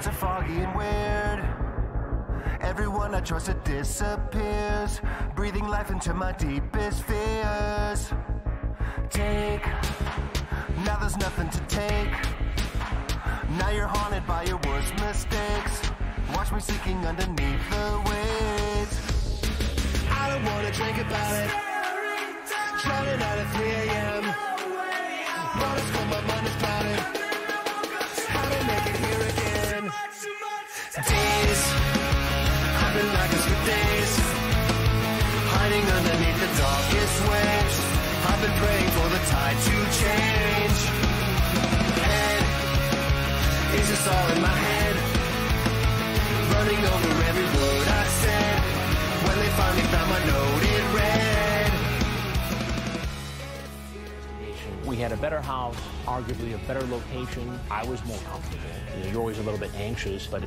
Nights are foggy and weird. Everyone I trusted disappears, breathing life into my deepest fears. Take, now there's nothing to take. Now you're haunted by your worst mistakes. Watch me sinking underneath the waves. I don't wanna drink about it. Drowning out at 3 a.m. Water's cold, my mind is clouded. How to make it here again? Days, I've been like this for days, hiding underneath the darkest waves. I've been praying for the tide to change. Head is just all in my head, running over every word I said. When they finally found my note in red. We had a better house, arguably a better location. I was more comfortable. You know, you're always a little bit anxious, but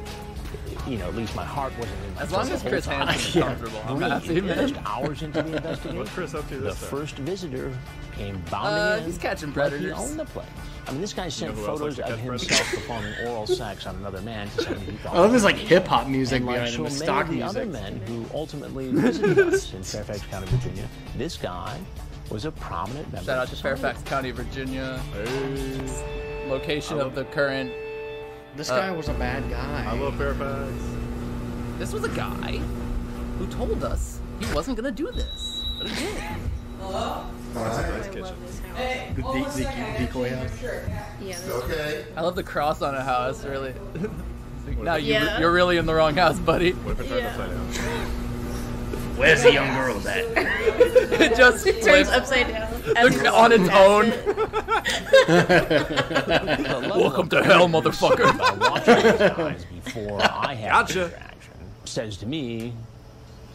you know, at least my heart wasn't in. As long as Chris Hansen is comfortable, I'm happy, man. Just hours into the investigation, What's Chris up to this the time? first visitor came bounding in. He's catching like predators. He owned the place. I mean, this guy sent who else photos likes to of catch himself performing oral sex on another man to say he thought. I love this like hip hop music and like behind so him, many stock of the other music. men who ultimately visited us in Fairfax County, Virginia, this guy was a prominent member. Shout out of to society. Fairfax County, Virginia. Location of the current. This guy was a bad guy. I love Fairfax. This was a guy who told us he wasn't gonna do this, but he did. Oh, that's a nice kitchen. The decoy house. Yeah. Okay. I love the cross on a house. Really. Now Yeah. you're really in the wrong house, buddy. What if it turns upside down? Where's the young girls at? It just It turns flips upside down. as you on its walk own. past it. Welcome to hell, motherfucker. By watching these guys before I had Gotcha. the interaction says to me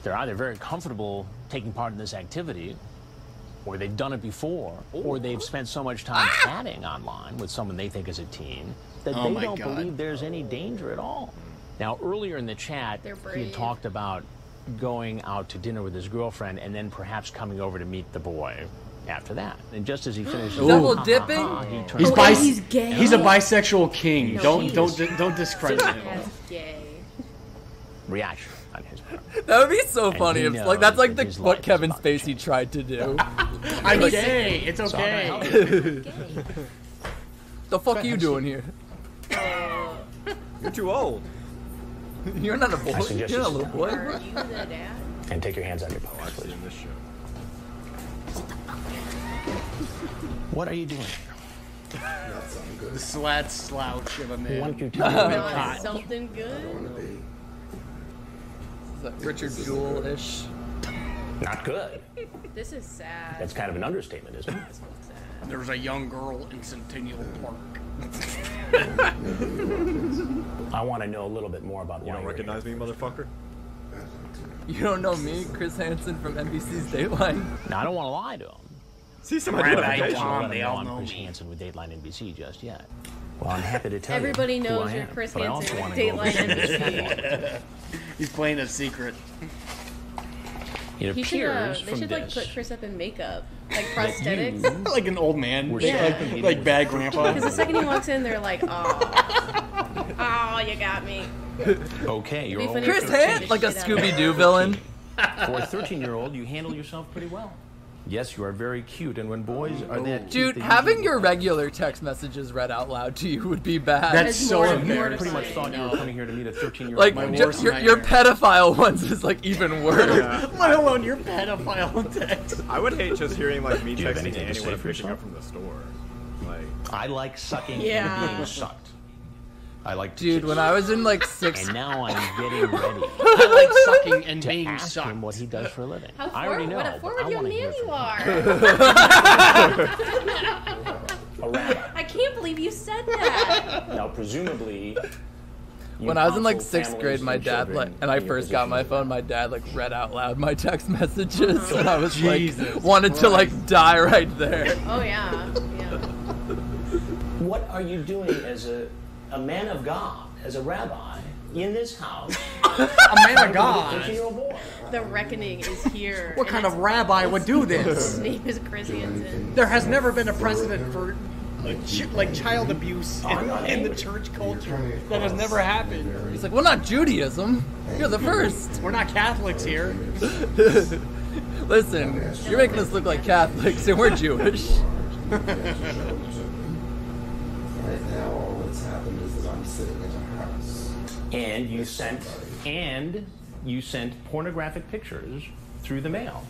they're either very comfortable taking part in this activity, or they've done it before, or they've spent so much time chatting online with someone they think is a teen that Oh they my don't God. believe there's any danger at all. Now, earlier in the chat, They're he brave. had talked about going out to dinner with his girlfriend and then perhaps coming over to meet the boy after that. And just as he finished, Double "Ha, ha, dipping? ha," he turned He's Oh, around. and he's gay? He's a bisexual king. No, don't he don't discredit him. That's gay. reaction on his part. That would be so And funny he if like that's knows like that the his what life is Kevin about to Spacey change. tried to do. I'm gay. It's okay. Gay. The fuck are you doing here? You're too old. You're not a boy. I suggest You're not a you little sit boy. Are you the dad? And take your hands out of your I pockets, watched please. in this show. What are you doing? The slat slouch of a Why don't man. you tell me? Want something good? Is that Richard Jewell-ish? Not good. This is sad. That's kind of an understatement, isn't it? This one's sad. There's a young girl in Centennial Park. I want to know a little bit more about You why don't you're recognize me, motherfucker? You don't know me, Chris Hansen from NBC's Dateline? here. Now, I don't want to lie to him. See some Rabbi identification. Tom. Let They him all I'm know Chris me. Hansen with Dateline NBC just yet. Well, I'm happy to tell Everybody you knows who I you're am, Chris but I also Hansen want with to go over Dateline some NBC. He's playing a secret. It He should, appears they from should like this put Chris up in makeup, like prosthetics. Like an old man. We're Yeah. second Like bad grandpa. Because the second he walks in, they're like, "Oh, oh, you got me." Okay, you're Be funny over if Chris they Hansen, changed like a shit out of it. Scooby-Doo villain. For a 13-year-old, you handle yourself pretty well. Yes, you are very cute, and when boys are that cute, Dude, they having usually- your regular text messages read out loud to you would be bad. That's It's so more embarrassing. pretty much mortifying. thought you were coming here to meet a 13-year-old. like My boy. worst your pedophile ones is like even worse. Let alone your pedophile text. I would hate just hearing like me Do you have texting anything to anyone say and for picking yourself? up from the store. Like, I like sucking Yeah. and being sucked. I like to Dude, kiss. when I was in like sixth, And now I'm getting ready I like sucking and to being ask sucked. him what he does for a living. How I already know. what a but forward I young wanna hear man you from are. him. A rabbi. I can't believe you said that. Now, presumably, you when I was in like counsel sixth families grade, my and dad children like, and I in your first got my position. phone. My dad like read out loud my text messages, and I was Jesus like, wanted to like die right there. Oh yeah, yeah. What are you doing as a man of God, as a rabbi, in this house? A man of God. 13-year-old boy. The reckoning is here. What and kind of it's- rabbi would do this? His name is Chris Hansen. There has never been a precedent for like child abuse in the church culture that has never happened. He's like, well, not Judaism. You're the first. We're not Catholics here. Listen, you're making us look like Catholics, and we're Jewish. Right now, all that's happened is that I'm sitting in a house. And you sent pornographic pictures through the mail.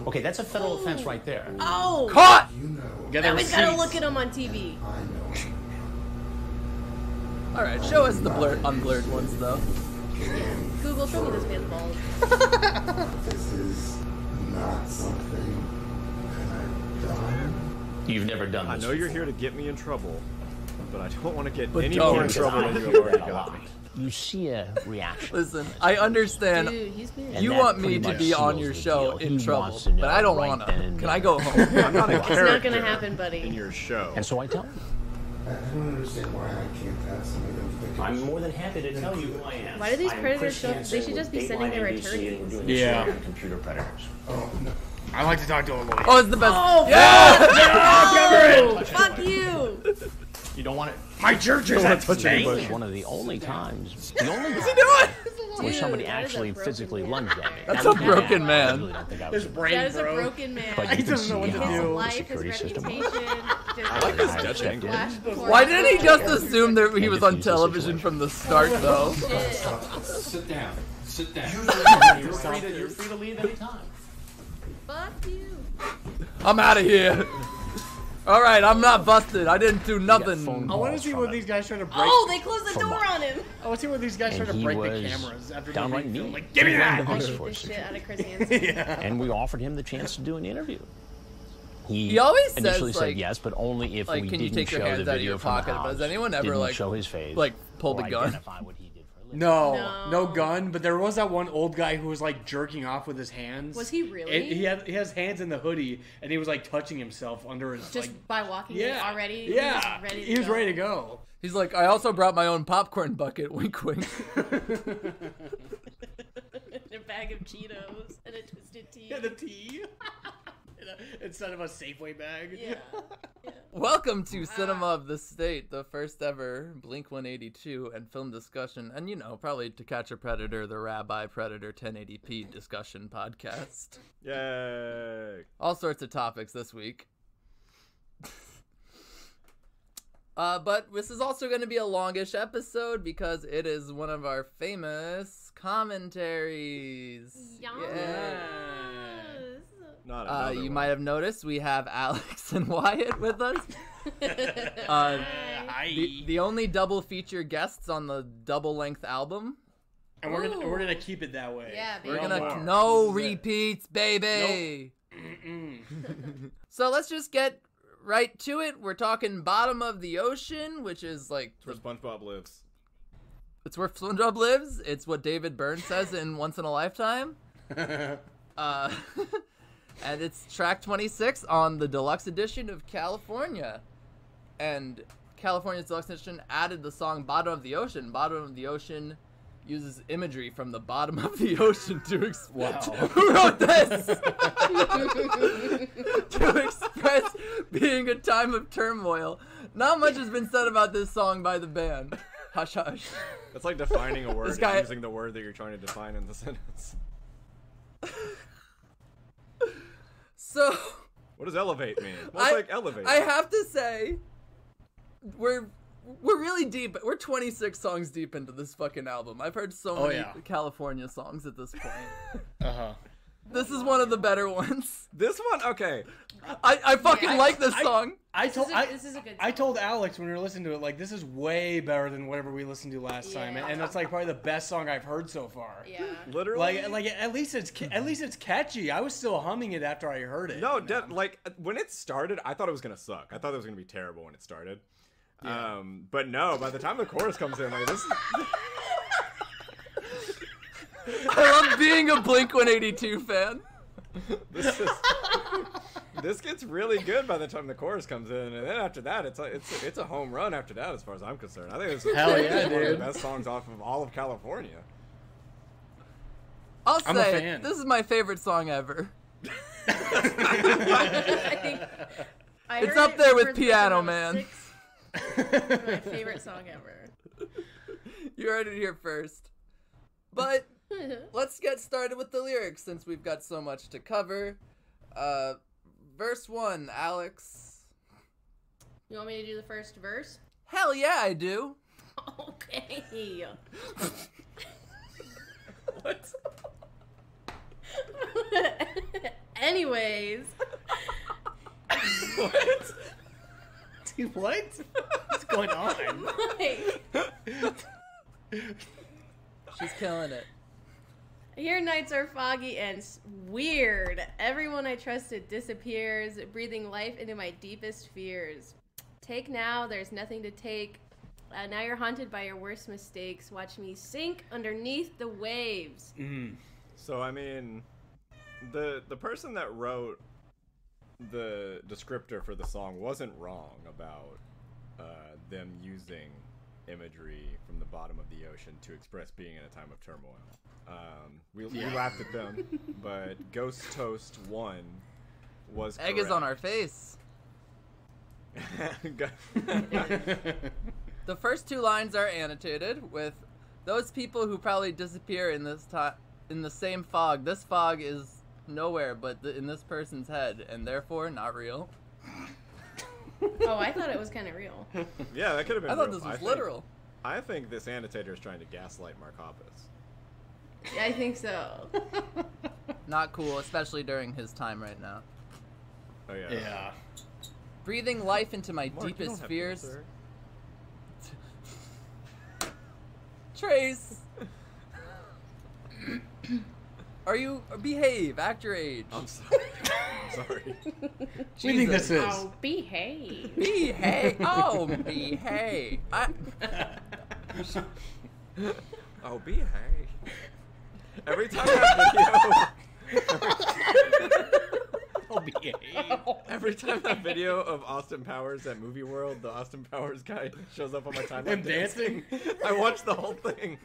Okay, that's a federal offense right there. Oh! Caught! You know, Now we gotta look at him on TV. I know. All right, show us the unblurred ones, though. Yeah. Google, show me this man's balls. This is not something that I've done. You've never done I this. know you're here to get me in trouble, but I don't want to get But any don't. more in trouble than you have already got me. You see a reaction. Listen, I understand. Dude, he's been. And You that want me pretty to much be on seals your the show deal. in He trouble, wants to know but I don't right wanna. then and Can I there. go home? I'm not a It's character not gonna happen, buddy. in your show. And so I tell him. I don't understand why I can't have some of them pictures. I'm more than happy to tell you who I am. Why do these I'm predators Chris show- they Hansen should just be with sending their Dateline NBC, and we're attorneys. doing this Yeah. story on computer predators. Oh, no. I like to talk to a lawyer. Oh, it's the best. Oh, Yeah! fuck you! You don't want it. My church is Don't at touch stake. anybody. One of the only times. The only time where Dude, somebody that is a actually broken physically man. lunged at me. That's That a was broken bad. man. I really don't think I was His a brain That is a broke. broken man. But He you can doesn't know what see to how do. His the life, his security system works. reputation. Just I like this I Dutch stepped angle. in. flash before Why didn't he just us. assume that he was on Diffuse the television situation. from the start, though? Shit. Sit down. Sit down. You're free to leave anytime. Fuck you. I'm out of here. All right, I'm not busted. I didn't do nothing. phone I want to calls see from when him. these guys try to break. Oh, they closed the For door months. on him. I want to see when these guys try And to he break the was cameras after downright being filmed. mean. Like, give me He that. wanted to I host beat for the us. shit out of Chris Hansen. And we offered him the chance to do an interview. He always initially says, said like- yes, but only if like, we can you didn't take your show hands the out of video your from the pocket? But house, has anyone ever, didn't like- show his face, like, pulled or a gun? identify what he did for a living. No, No. no gun. But there was that one old guy who was like jerking off with his hands. Was he really? He has hands in the hoodie, and he was like touching himself under his Just like. by walking in Yeah, already? Yeah, He was ready to go. go. He's like, I also brought my own popcorn bucket. Wink, wink. A bag of Cheetos and a twisted tea. Yeah, the tea. Instead of a Safeway bag. Yeah. Welcome to Cinema of the State, the first ever Blink-182 and film discussion, and probably To Catch a Predator, the Rabbi Predator 1080p discussion podcast. Yay! All sorts of topics this week. But this is also going to be a longish episode because it is one of our famous commentaries. Yes. Not another You one. might have noticed we have Alex and Wyatt with us. The only double feature guests on the double length album. And we're gonna keep it that way. Yeah, We're baby. gonna more. no This is it. repeats, baby. So let's just get right to it. We're talking Bottom of the Ocean, which is like Where SpongeBob lives. it's where SpongeBob lives. It's what David Byrne says in Once in a Lifetime. And it's track 26 on the deluxe edition of California. And California's deluxe edition added the song Bottom of the Ocean. Bottom of the Ocean uses imagery from the bottom of the ocean to express. Who wrote this? To express being a time of turmoil. Not much has been said about this song by the band. Hush, hush. That's like defining a word This guy- and using the word that you're trying to define in the sentence. So, What does elevate mean? Well, it's like elevate. I have to say, we're really deep. We're 26 songs deep into this fucking album. I've heard so many yeah. California songs at this point. Uh-huh. This is one of the better ones. This one, okay. I fucking Yeah, like this song. This is a good I song. told Alex when we were listening to it, like, this is way better than whatever we listened to last time, Yeah. and that's like probably the best song I've heard so far. Yeah. Literally. Like at least it's catchy. I was still humming it after I heard it. No, like when it started, I thought it was gonna suck. I thought it was gonna be terrible when it started. Yeah. But no, by the time the chorus comes in, like this. I love being a Blink-182 fan. This gets really good by the time the chorus comes in, and then after that, it's a home run. After that, as far as I'm concerned, I think it's Hell yeah, one of the dude. best songs off of all of California. I'll I'm a say fan. this is my favorite song ever. I think I It's heard up it there with for Piano when I was Man. 6. My favorite song ever. You heard it here first. But let's get started with the lyrics since we've got so much to cover. Verse 1, Alex. You want me to do the first verse? Hell yeah, I do. Okay. What? Anyways. What? Dude, what? What's going on? Like, She's killing it. here nights are foggy and weird. Everyone I trusted disappears, breathing life into my deepest fears. Take now, there's nothing to take. Now you're haunted by your worst mistakes. Watch me sink underneath the waves. So I mean, the person that wrote the descriptor for the song wasn't wrong about them using imagery from the bottom of the ocean to express being in a time of turmoil. We laughed at them, but Ghost Toast 1 was Egg correct. is on our face. The first two lines are annotated with those people who probably disappear in this in the same fog. This fog is nowhere but in this person's head, and therefore not real. Oh, I thought it was kind of real. Yeah, that could have been I thought real. this was think- literal. I think this annotator is trying to gaslight Mark Hoppus. Yeah, I think so. Not cool, especially during his time right now. Oh yeah. Yeah. Breathing life into my Mark, you don't deepest have fears. to, sir. Trace! Are you... Behave, act your age. I'm sorry. I'm sorry. What do you think this is? Oh, behave. Behave! Oh, behave! Oh, behave. Every time that Oh, behave. every time that video of Austin Powers at Movie World, the Austin Powers guy shows up on my timeline Him dancing? I watch the whole thing.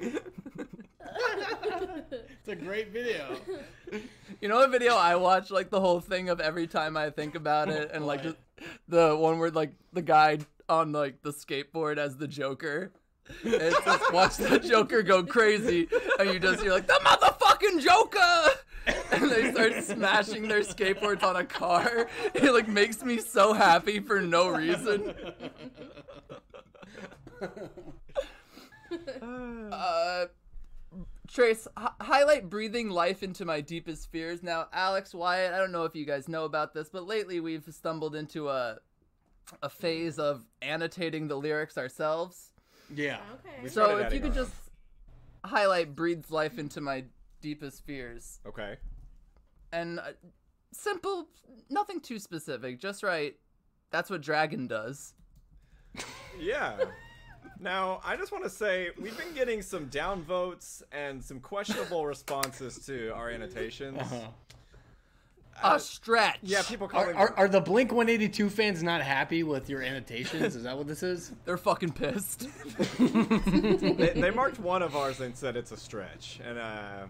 It's a great video. You know what video I watch, like, the whole thing of every time I think about it, and, like, the one where, like, the guy on, like, the skateboard as the Joker? It's just watch the Joker go crazy, and you're like, the motherfucking Joker! And they start smashing their skateboards on a car. It, like, makes me so happy for no reason. Trace, highlight breathing life into my deepest fears. Now, Alex, Wyatt, I don't know if you guys know about this, but lately we've stumbled into a phase of annotating the lyrics ourselves. Yeah. Okay. So started if you adding could our just highlight breathes life into my deepest fears. Okay. And simple, nothing too specific, just right. That's what Dragon does. Yeah. Now, I just want to say, we've been getting some downvotes and some questionable responses to our annotations. A stretch. Yeah, people calling Are the Blink 182 fans not happy with your annotations? Is that what this is? They're fucking pissed. they marked one of ours and said it's a stretch, and I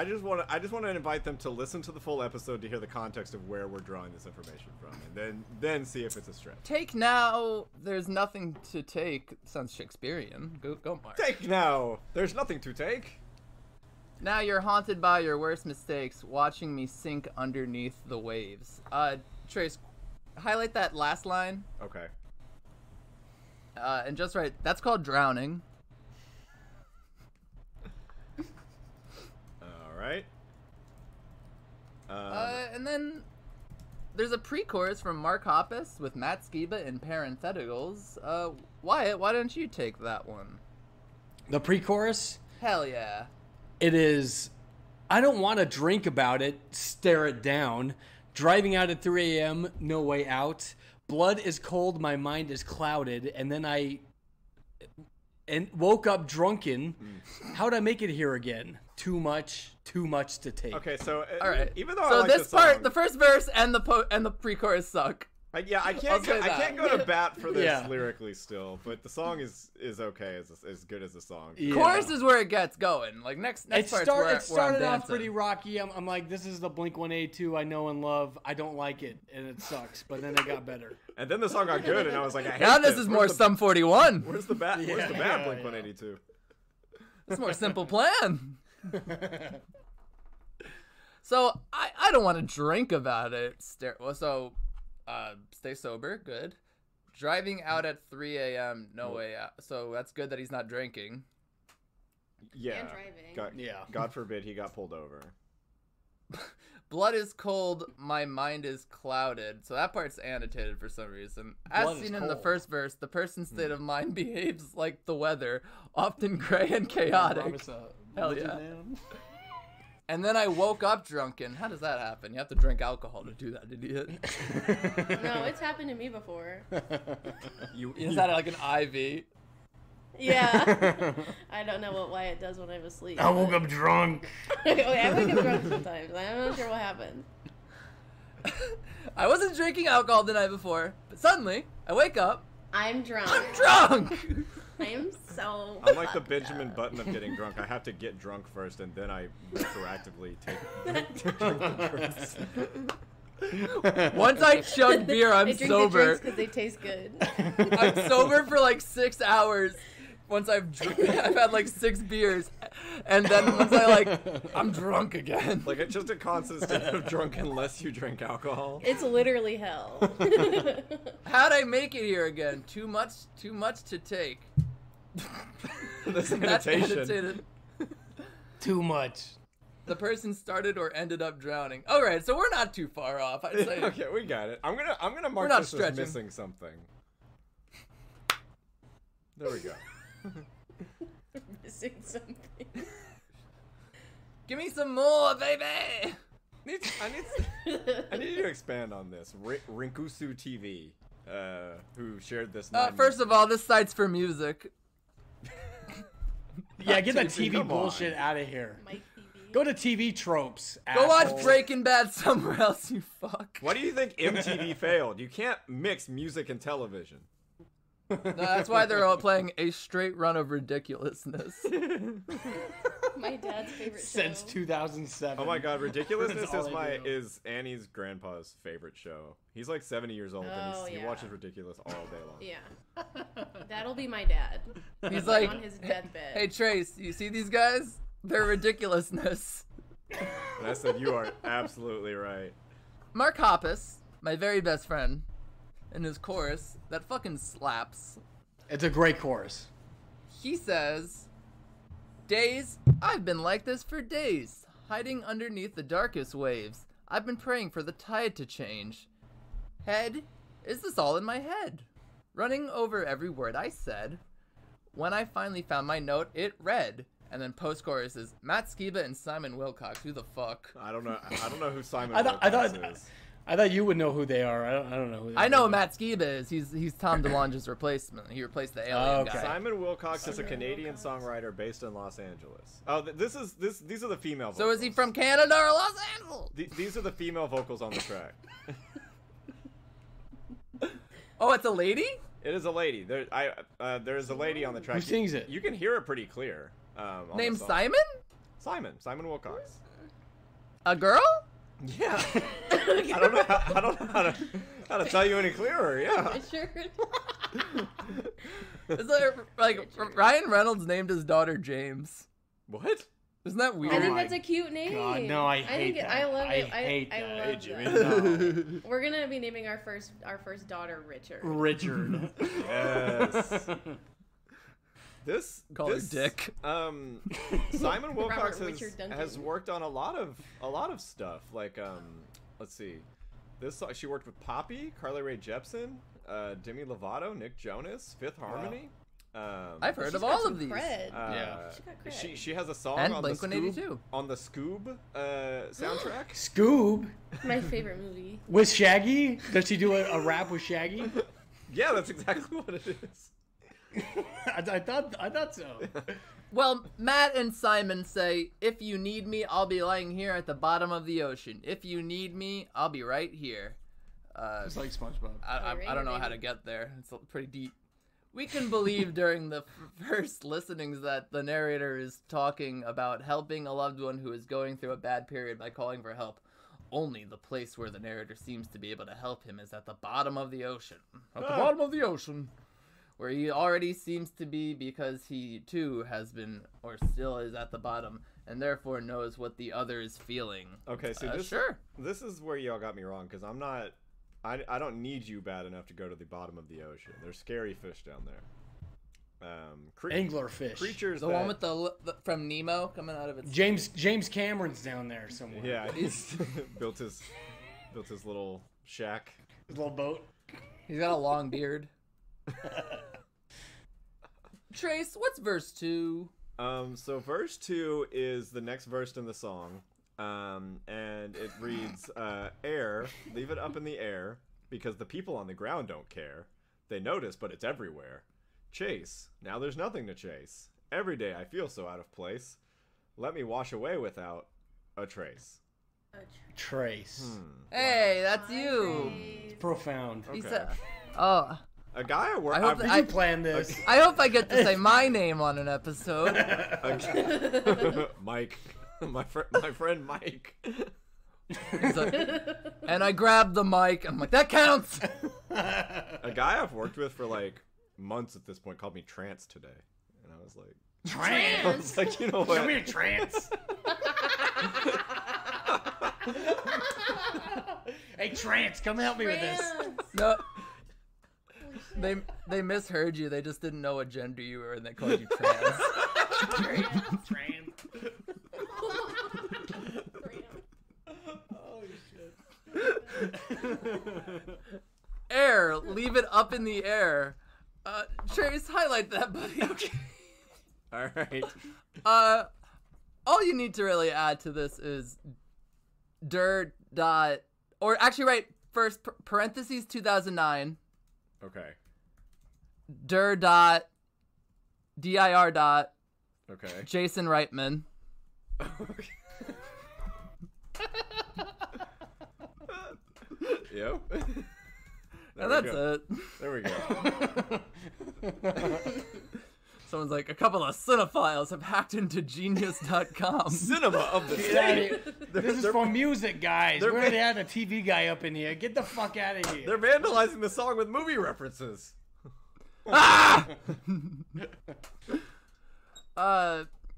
just want to invite them to listen to the full episode to hear the context of where we're drawing this information from, and then see if it's a stretch. Take now, there's nothing to take. Sounds Shakespearean. Go, Mark. Take now. There's nothing to take. Now you're haunted by your worst mistakes, watching me sink underneath the waves. Trace, highlight that last line. Okay. And just right, that's called drowning. All right. And then there's a pre-chorus from Mark Hoppus with Matt Skiba in parentheticals. Wyatt, why don't you take that one? The pre-chorus? Hell yeah. It is, I don't want to drink about it, stare it down. Driving out at 3 a.m., no way out. Blood is cold, my mind is clouded. And then I woke up drunken. How'd I make it here again? Too much to take. Okay, so All right. even though so I like this the part, song, the first verse and the pre-chorus suck. I I'll say that. can't go to bat for this Yeah. lyrically still, but the song is okay as good as the song. Yeah. Chorus is where it gets going. Like next part's where It started where I'm off dancing. pretty rocky. I'm like, this is the Blink-182 I know and love. I don't like it, and it sucks. But then it got better. And then the song got good, and I was like, I hate Now this is more Where's the- Sum 41. Where's the bat? Where's the Yeah, bat? yeah. Blink 182. It's more simple plan. So I don't want to drink about it. Stay sober, good. Driving out at 3 a.m. No way out. So that's good that he's not drinking. Yeah. And driving. God forbid he got pulled over. Blood is cold, my mind is clouded. So that part's annotated for some reason. As Blood is seen in the cold. first verse, the person's state of mind behaves like the weather, often gray and chaotic. Hell yeah. And then I woke up drunken. How does that happen? You have to drink alcohol to do that, idiot. No, it's happened to me before. You just had like an IV. Yeah. I don't know what Wyatt does when I'm asleep. I woke up drunk. Okay, I wake up drunk sometimes. I'm not sure what happened. I wasn't drinking alcohol the night before, but suddenly I wake up. I'm drunk. I'm drunk. I am so. I'm like the fucked Benjamin up. Button of getting drunk. I have to get drunk first, and then I retroactively take. Once I chug beer, I'm I drink sober. the drinks because they taste good. I'm sober for like 6 hours. Once I've had like 6 beers, and then once I'm drunk again. Like it's just a constant state of drunk unless you drink alcohol. It's literally hell. How'd I make it here again? Too much to take. This That's annotation. annotated. Too much. The person started or ended up drowning. All right, so we're not too far off. I'd say. Okay, we got it. I'm gonna mark not this stretching. as missing something. There we go. Missing something. Give me some more, baby. I need you to expand on this. Rinkusu TV, who shared this. First of all, this site's for music. Yeah, get that TV, TV come on. bullshit out of here. Mike TV. Go to TV tropes. Go watch asshole. Breaking Bad somewhere else, you fuck. Why do you think MTV failed? You can't mix music and television. No, that's why they're all playing a straight run of ridiculousness. My dad's favorite Since show. 2007. Oh my god, Ridiculousness That's all I do. is Annie's grandpa's favorite show. He's like 70 years old and Oh, he yeah. watches Ridiculous all day long. Yeah. That'll be my dad. He's like, on his deathbed. hey Trace, you see these guys? They're ridiculousness. And I said, you are absolutely right. Mark Hoppus, my very best friend, in his chorus, that fucking slaps. It's a great chorus. He says, days, I've been like this for days, hiding underneath the darkest waves. I've been praying for the tide to change. Head, is this all in my head? Running over every word I said. When I finally found my note, it read. And then post-chorus is Matt Skiba and Simon Wilcox. Who the fuck? I don't know who Simon I Wilcox thought is. I thought you would know who they are. I don't know who they are. I know who Matt Skiba is. He's Tom DeLonge's replacement. He replaced the alien Oh, okay. guy. Simon Wilcox is a Canadian songwriter based in Los Angeles. Oh, these are the female vocals. So is he from Canada or Los Angeles? These are the female vocals on the track. Oh, it's a lady? It is a lady. There's a lady on the track. Who sings it? You can hear it pretty clear. On the Named song. Simon? Simon Wilcox. A girl? Yeah. I don't know how to tell you any clearer. Yeah. Sure. Is there, like Ryan Reynolds named his daughter James? What? Isn't that I weird? think my that's a cute name. God, no, I hate think that. I love it. I hate I that. love Hey, Jimmy. that. No. We're gonna be naming our first daughter Richard. Richard. Yes. This Call her Dick. Simon Wilcox Robert Richard Duncan. has worked on a lot of stuff. Like let's see, this song, she worked with Poppy, Carly Rae Jepsen, Demi Lovato, Nick Jonas, Fifth Harmony. I've heard She's of got all some of these. cred. Yeah. She got cred. She has a song And on the Blink-182. Scoob, on the Scoob soundtrack. Scoob My favorite movie. with Shaggy. Does she do a rap with Shaggy? Yeah, that's exactly what it is. I thought so. Well, Matt and Simon say, if you need me, I'll be lying here at the bottom of the ocean. If you need me, I'll be right here. It's like SpongeBob. I don't know how to get there. It's pretty deep. We can believe during the first listenings that the narrator is talking about helping a loved one who is going through a bad period by calling for help. Only the place where the narrator seems to be able to help him is at the bottom of the ocean. At the bottom of the ocean. Where he already seems to be because he, too, has been or still is at the bottom and therefore knows what the other is feeling. Okay, so this is where y'all got me wrong, because I'm not... I don't need you bad enough to go to the bottom of the ocean. There's scary fish down there. Anglerfish. Creatures The one with the from Nemo coming out of its... James Cameron's down there somewhere. Yeah, he's built his little shack. His little boat. He's got a long beard. Trace, what's verse 2? So verse 2 is the next verse in the song. And it reads, air, leave it up in the air, because the people on the ground don't care. They notice, but it's everywhere. Chase, now there's nothing to chase. Every day I feel so out of place. Let me wash away without a trace. Trace. Hey, that's you. It's profound. He Okay. said, oh, A guy at work. I hope Did you plan this? I hope I get to say my name on an episode. Mike, my friend Mike. He's like, and I grabbed the mic. I'm like, that counts. A guy I've worked with for like months at this point called me Trance today, and I was like, Trance. I was like, you know what? Show me a trance. Hey, Trance, come help me with this. No. They misheard you. They just didn't know what gender you were, and they called you trans. Trance. Air, leave it up in the air. Trace, highlight that, buddy. Okay. All right. All you need to really add to this is dir dot, or actually, right first parentheses 2009. Okay. Dir dot, dir dot. Okay. Jason Reitman. Okay. Yep. And that's it. There we go. Someone's like, a couple of cinephiles have hacked into genius.com. Cinema of the Get out of state. here. This is for music, guys. they're We already had a TV guy up in here. Get the fuck out of here. They're vandalizing the song with movie references.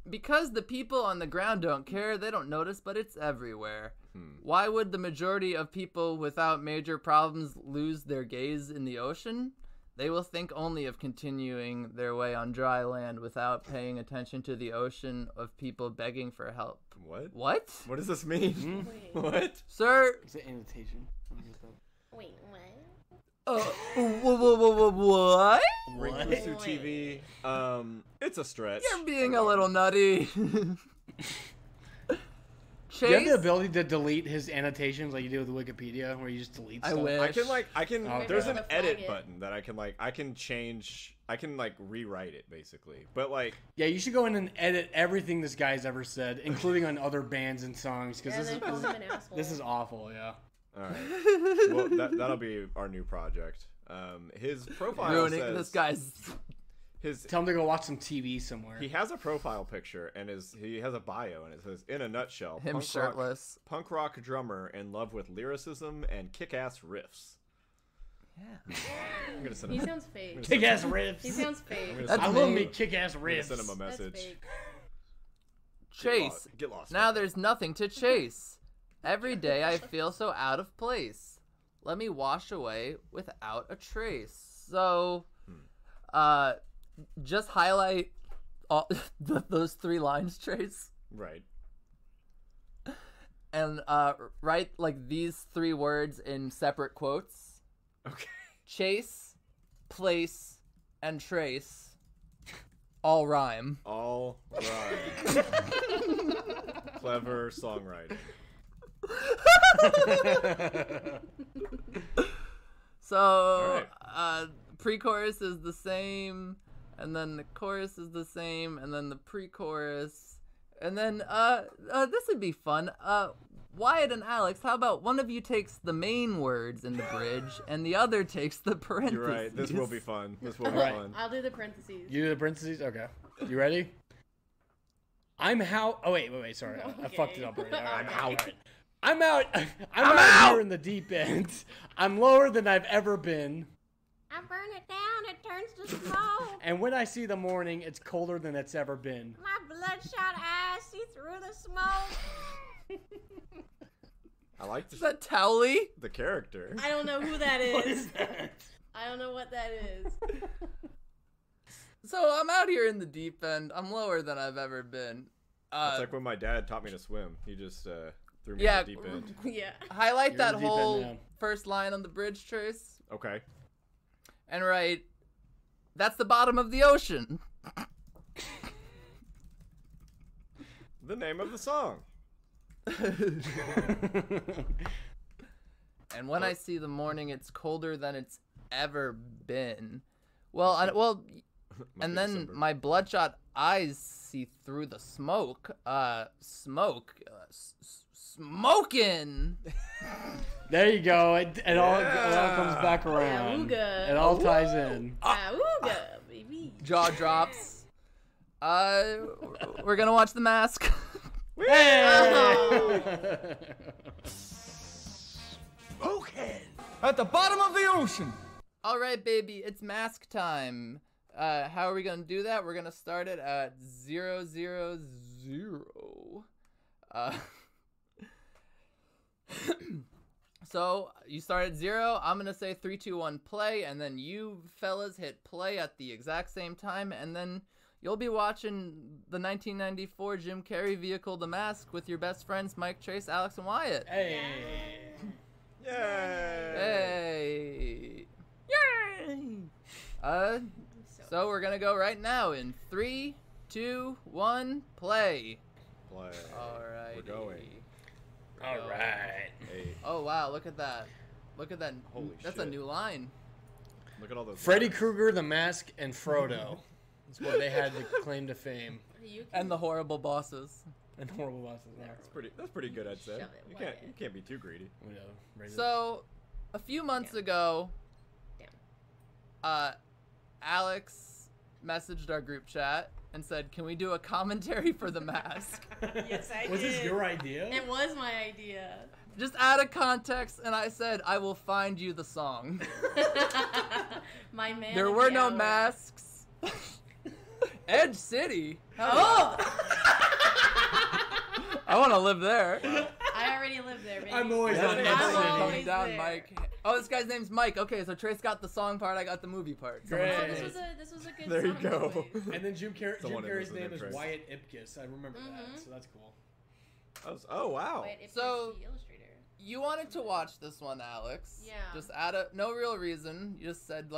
Because the people on the ground don't care, they don't notice, but it's everywhere. Why would the majority of people without major problems lose their gaze in the ocean? They will think only of continuing their way on dry land without paying attention to the ocean of people begging for help. What? What? What does this mean? Wait. What? Sir? It's an annotation. Wait, what? What? Reclusive TV. It's a stretch. You're being a little nutty. Do you have the Chase? ability to delete his annotations like you do with Wikipedia, where you just delete I stuff? wish. I can Okay. there's an Flag edit it. button that I can change, I can rewrite it basically. But Yeah, you should go in and edit everything this guy's ever said, including on other bands and songs, because And then call him an asshole. this is awful, yeah. alright. Well, that'll be our new project. His profile Ruining says this guy's... Tell him to go watch some TV somewhere. he has a profile picture and he has a bio and it says, in a nutshell, Him shirtless. punk rock drummer in love with lyricism and kick-ass riffs. Yeah. I'm gonna send He him. sounds fake. Kick-ass riffs. He sounds fake. That's I love me. me kick-ass I'm gonna riffs. send him a That's message. fake. Chase. Get lost. Now there's nothing to chase. Every day I feel so out of place. Let me wash away without a trace. So, just highlight all those three lines, Trace, Right. and write these three words in separate quotes. Okay. Chase, place, and trace. All rhyme. All right. Clever songwriting. So, pre-chorus is the same, and then the chorus is the same, and then the pre-chorus, and then this would be fun. Wyatt and Alex, how about one of you takes the main words in the bridge and the other takes the parentheses? You're right. This will be fun. This will be Right. fun. I'll do the parentheses. You do the parentheses? Okay. You ready? I'm how. Oh, wait. Sorry. I fucked it up already. All right, Okay. all right. I'm out. I'm out here in the deep end. I'm lower than I've ever been. I burn it down, it turns to smoke. And when I see the morning, it's colder than it's ever been. My bloodshot eyes see through the smoke. I like Is that Towley? the character. I don't know who that is. What is that? I don't know what that is. So I'm out here in the deep end. I'm lower than I've ever been. It's like when my dad taught me to swim. He just threw me yeah, in the deep end. Yeah. highlight You're that in the deep end whole now. first line on the bridge, Trace, Okay. and write, "That's the bottom of the ocean." The name of the song. And when I see the morning, it's colder than it's ever been. Well, Might and be then December. my bloodshot eyes see through the smoke. Smoking. There you go. It all comes back around. Awooga. It all ties in. Awooga, baby. Jaw drops. We're gonna watch The Mask. Oh. At the bottom of the ocean. All right, baby, it's mask time. How are we gonna do that? We're gonna start it at 0, 0, 0. So you start at 0. I'm gonna say 3, 2, 1, play, and then you fellas hit play at the exact same time, and then you'll be watching the 1994 Jim Carrey vehicle, The Mask, with your best friends Mike, Trace, Alex, and Wyatt. Hey. Hey! Yay! So we're gonna go right now in 3, 2, 1, play. Play. Alright. We're going. All right. Hey, Oh wow, look at that. Look at that. Holy That's a shit. new line. look at all those. Freddy letters. Krueger, The Mask, and Frodo. That's what they had to claim to fame. You can And the horrible bosses. And horrible bosses. Yeah. That's pretty good, I'd say. Shove it, You Wyatt. can't be too greedy. So, a few months ago, Alex messaged our group chat and said, "Can we do a commentary for The Mask?" Yes, I Was did. this your idea? It was my idea. Just add a context, and I said, "I will find you the song." My man. There of were the no hour. masks. Edge City. Hell Oh! I want to live there. I already live there, baby. I'm always on Edge Edge I'm City. City. always Coming down, there. Mike. Oh, this guy's name's Mike. Okay, so Trace got the song part, I got the movie part. Someone Great. Oh, said this it. was a good There you song go. choice. And then Jim Someone Carrey's in name this is race. Wyatt Ipkiss. I remember that, so that's cool. Oh wow. Wait, if So- it's the illustrator. You wanted to watch this one, Alex. Yeah. Just no real reason. You just said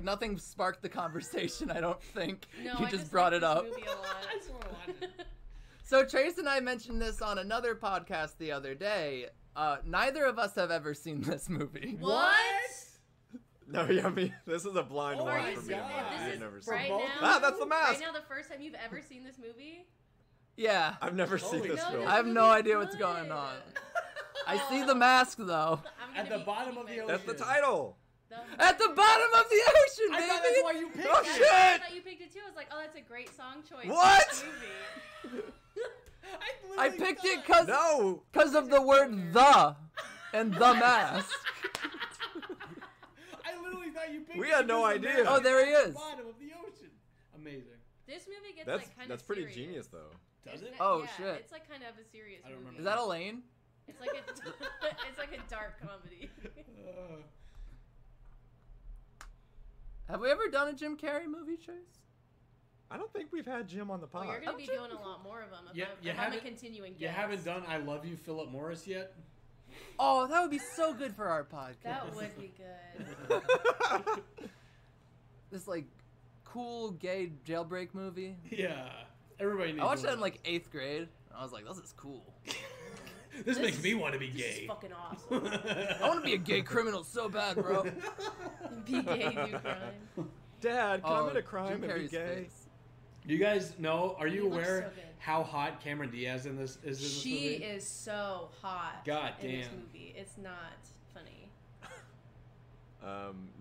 nothing sparked the conversation. I don't think. No, you I just brought like it this up. movie a lot. So Trace and I mentioned this on another podcast the other day. Neither of us have ever seen this movie. What? No, yeah, I mean, this is a blind Oh, watch are you for me. serious? I've This never is seen right it. both now. Ah, that's the mask. Right now, the first time you've ever seen this movie? Yeah. I've never seen Holy this shit. film. I have no movie's idea what's good. going on. I see the mask though. I'm At gonna the be bottom of the famous. That's the ocean. title. At the bottom of the ocean, I baby. thought that's why you picked Oh it. shit! I thought you picked it too. I was like, oh, that's a great song choice. for What? this movie. I picked it because No. of the word "the" and "the mask." I literally thought you picked We it had no because the idea. mask Oh, there he at the is. bottom of the ocean. Amazing. This movie gets That's like kind of that's pretty genius though. Does it? Oh, yeah, shit. It's like kind of a serious I don't movie. remember Is that Elaine? It's like a it's like a dark comedy. Have we ever done a Jim Carrey movie, Trace? I don't think we've had Jim on the pod. Well, you're gonna be doing a lot more of them. Yeah, If I'm a continuing guest. You haven't done I Love You, Philip Morris yet? Oh, that would be so good for our podcast. That would be good. This like cool gay jailbreak movie. Yeah. Everybody needs I watched one that of in like 8th grade. And I was like, this is cool. those. This makes me want to be This is gay. fucking awesome. I want to be a gay criminal so bad, bro. Be gay, do crime. Dad, can I Oh, commit a crime Jim and be Carrey's gay? face. Do you guys know? Are you He looks aware so good. how hot Cameron Diaz is in this movie? She is so hot. God in this damn. movie. It's not funny.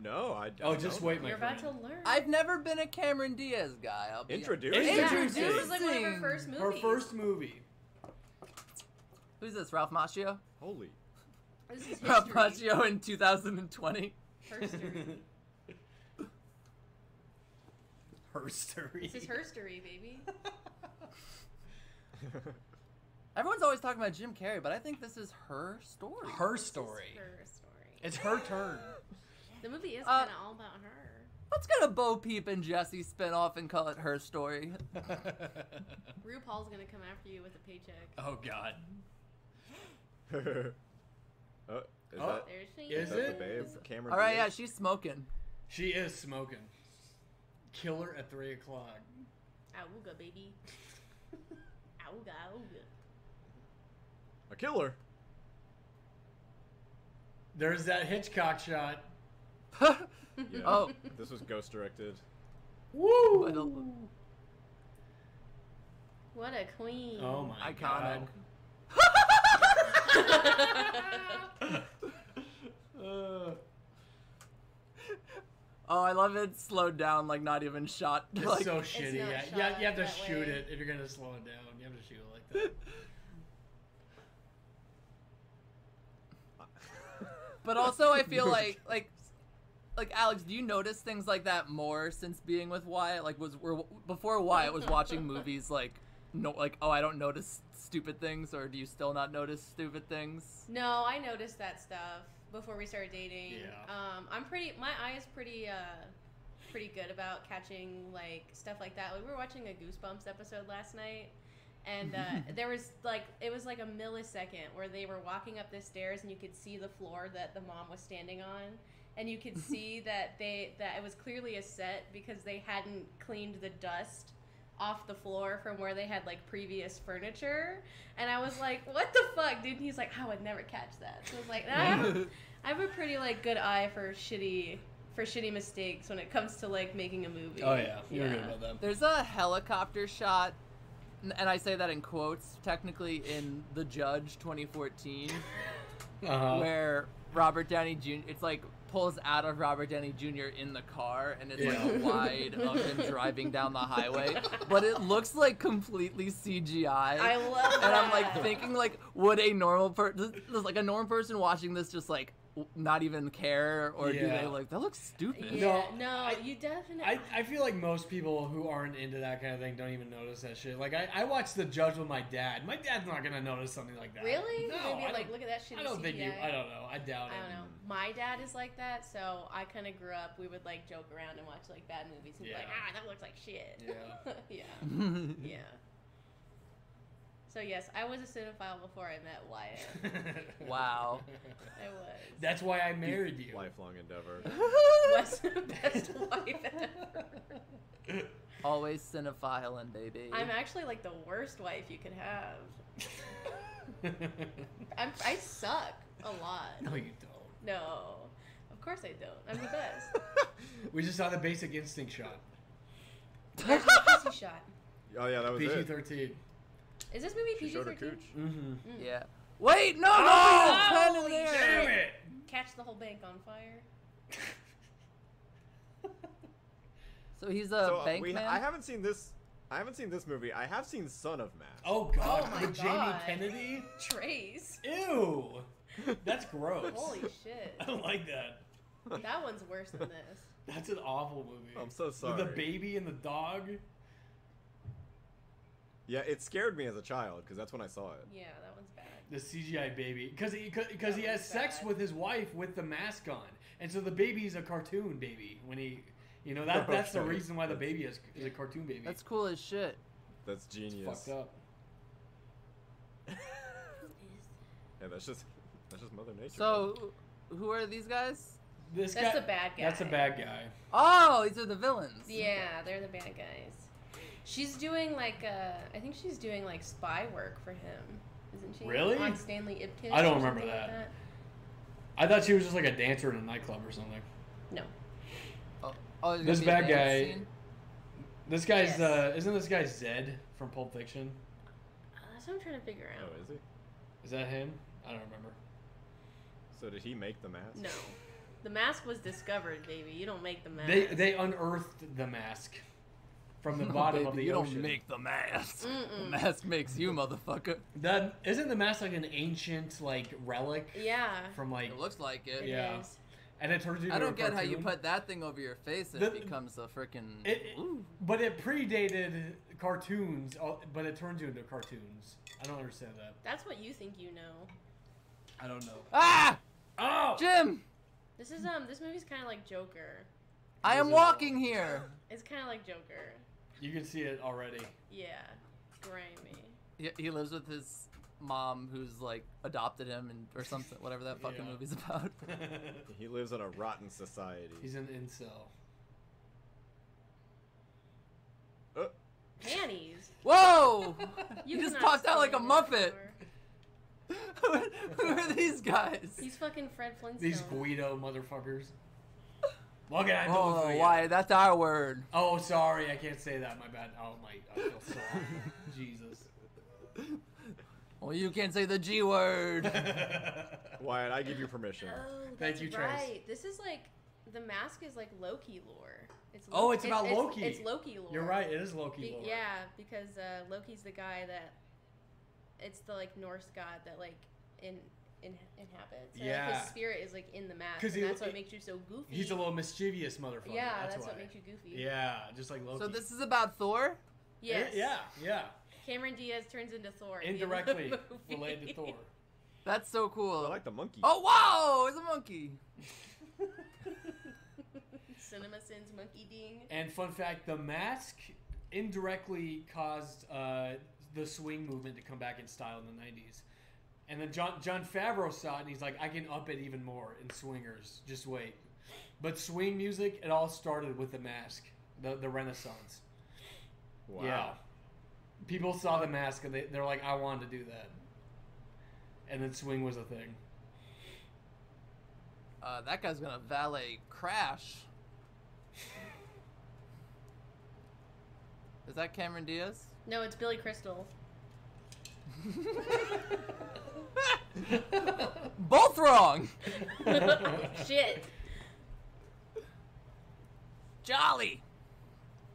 No, I Oh, don't. just wait, my You're friend. about to learn. I've never been a Cameron Diaz guy. I'll be Introduce Yeah, Introduce this me. was like one of her first movies. Her first movie. Who's this? Ralph Macchio? Holy. This is Ralph history. Macchio in 2020. Herstory. Her story. This is herstory, baby. Everyone's always talking about Jim Carrey, but I think this is her story. Her This is story. her story. It's her turn. The movie is kind of all about her. Let's get a Bo Peep and Jesse spin-off and call it Her Story. RuPaul's gonna come after you with a paycheck. Oh God. Is Oh. that, There she Is is that it? the babe? Cameron All right, yeah, Diaz? she's smoking. She is smoking. Killer at 3 o'clock. Auga, baby. Auga, auga. A killer. There's that Hitchcock shot. Yeah. Oh. This was ghost directed. Woo! But a- What a queen. Oh my Iconic. God. Oh, I love it slowed down, like not even shot. It's Like, so not shitty. Yeah, shot you have to that shoot way. it if you're gonna slow it down. You have to shoot it like that. but also I feel like Alex, do you notice things like that more since being with Wyatt? Like before Wyatt was watching movies like oh, I don't notice stupid things, or do you still not notice stupid things? No, I noticed that stuff before we started dating. Yeah. My eye is pretty good about catching like stuff like that. Like, we were watching a Goosebumps episode last night, and there was it was like a millisecond where they were walking up the stairs and you could see the floor that the mom was standing on, and you could see that it was clearly a set because they hadn't cleaned the dust off the floor from where they had like previous furniture, and I was like, what the fuck, dude? And he's like, I would never catch that. So I was like, I have a pretty like good eye for shitty mistakes when it comes to like making a movie. Oh yeah, you're good about that. There's a helicopter shot, and I say that in quotes, technically in The Judge 2014, where Robert Downey Jr. It's like pulls out of Robert Downey Jr. in the car, and it's like a wide of him driving down the highway, but it looks like completely CGI. I love that. And I'm like thinking, like, would a normal person watching this just like not even care, or do they like that looks stupid? Yeah, you definitely. I feel like most people who aren't into that kind of thing don't even notice that shit. Like I watched The Judge with my dad. My dad's not gonna notice something like that. Really? No, Maybe I like don't- look at that shit. I don't think you. I don't know. I doubt it. I don't know. My dad is like that, so I kind of grew up. We would like joke around and watch like bad movies and be like, that looks like shit. Yeah. Yeah. Yeah. So yes, I was a cinephile before I met Wyatt. Wow. I was. That's why I married you. Lifelong endeavor. Best wife ever. Always cinephiling, baby. I'm actually like the worst wife you could have. I suck a lot. No, you don't. No, of course I don't. I'm the best. We just saw the Basic Instinct shot. Where's my pussy shot? Oh yeah, that was it. PG-13. Is this movie She showed her PG-13? cooch. Mm-hmm. Yeah. Wait, no, Holy no, there. Damn it! Catch the whole bank on fire. So he's a bank man. I haven't seen this. I haven't seen this movie. I have seen Son of Mask. Oh god, Oh my with Jamie God. Kennedy? Trace. Ew! That's gross. Holy shit. I don't like that. That one's worse than this. That's an awful movie. I'm so With sorry. the baby and the dog. Yeah, it scared me as a child because that's when I saw it. Yeah, that one's bad. The CGI baby, because he has was sex bad. with his wife with the mask on, and so the baby's a cartoon baby. When he, that's the Okay. reason why the baby is a cartoon baby. That's cool as shit. That's genius. fucked up. Yeah, that's just Mother Nature. So, who are these guys? This That's guy, the bad guy. That's a bad guy. Oh, these are the villains. Yeah, they're the bad guys. She's doing like I think she's doing like spy work for him, isn't she? Really? On Stanley Ipkiss. I don't or remember something like that. I thought she was just like a dancer in a nightclub or something. No. Oh, there's This gonna be a bad dance guy- scene? This guy's Yes. isn't this guy Zed from Pulp Fiction? That's what I'm trying to figure out. Oh, is he? Is that him? I don't remember. So did he make the mask? No. The mask was discovered, baby. You don't make the mask. They unearthed the mask from the bottom of the you ocean. don't make the mask. The mask makes you, motherfucker. That isn't the mask like an ancient like relic Yeah. from like It looks like it. It yeah. is. And it turns into I don't a get how you cartoon. put that thing over your face and The- it becomes a freaking. But it predated cartoons, but it turns you into cartoons. I don't understand that. That's what you think you know. I don't know. Ah! Oh! Jim! This movie's kind of like Joker. I am walking here! It's kind of like Joker. You can see it already. Yeah. Grimy. He lives with his mom who's like adopted him and or something, whatever that fucking Yeah. movie's about. He lives in a rotten society. He's an incel. Panties. Whoa! You He just cannot popped out like a stand Muppet. anymore. Who are these guys? He's fucking Fred Flintstone. These Guido motherfuckers. Look at that. Oh, why? That's our word. Oh, sorry, I can't say that. My bad. Oh my, I feel so awful. Jesus. Well, you can't say the G word. Wyatt, I give you permission. Oh, that's Thank you, Trace. right. This is like the mask is like Loki lore. It's Oh, it's about Loki. It's Loki lore. You're right. It is Loki lore. Yeah, because Loki's the guy that it's the like Norse god that like inhabits. And, Yeah. like, his spirit is like in the mask, 'Cause and he- that's what makes you so goofy. He's a little mischievous motherfucker. Yeah, that's that's why. what makes you goofy. Yeah, just like Loki. So this is about Thor? Yes. Yeah. Cameron Diaz turns into Thor. at the end of the Indirectly movie. related to Thor. That's so cool. I like the monkey. Oh, wow! It's a monkey. Cinema Sins Monkey Ding. And fun fact, the mask indirectly caused the swing movement to come back in style in the 90s. And then John Favreau saw it and he's like, I can up it even more in swingers. Just wait. But swing music, it all started with the mask, the Renaissance. Wow. Yeah. People saw the mask and they're like, I wanted to do that. And then swing was a thing. That guy's gonna valet crash. Is that Cameron Diaz? No, it's Billy Crystal. Both wrong! Shit. Jolly!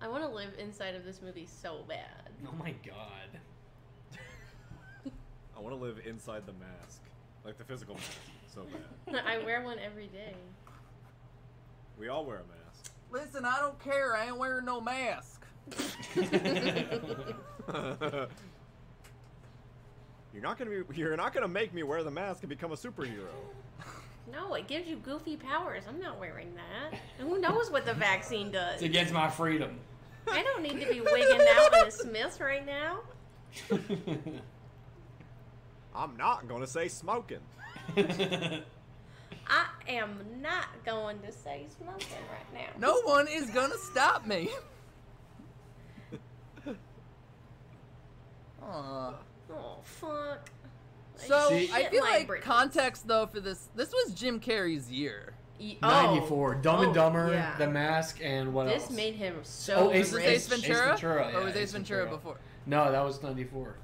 I want to live inside of this movie so bad. Oh my god. I want to live inside the mask. Like the physical mask. So bad. I wear one every day. We all wear a mask. Listen, I don't care. I ain't wearing no mask. You're not gonna make me wear the mask and become a superhero. No, it gives you goofy powers. I'm not wearing that. And who knows what the vaccine does? It's against my freedom. I don't need to be wigging out in a Smiths right now. I'm not gonna say smoking. I am not going to say smoking right now. No one is gonna stop me. Oh, fuck. So, Shit I feel like Britney. context, though, for this was Jim Carrey's year. 94. Dumb and Dumber, yeah. The Mask, and what This else? made him so Was this rich. Ace Ventura? Ventura, Or was yeah, Ace Ventura before? No, that was 94.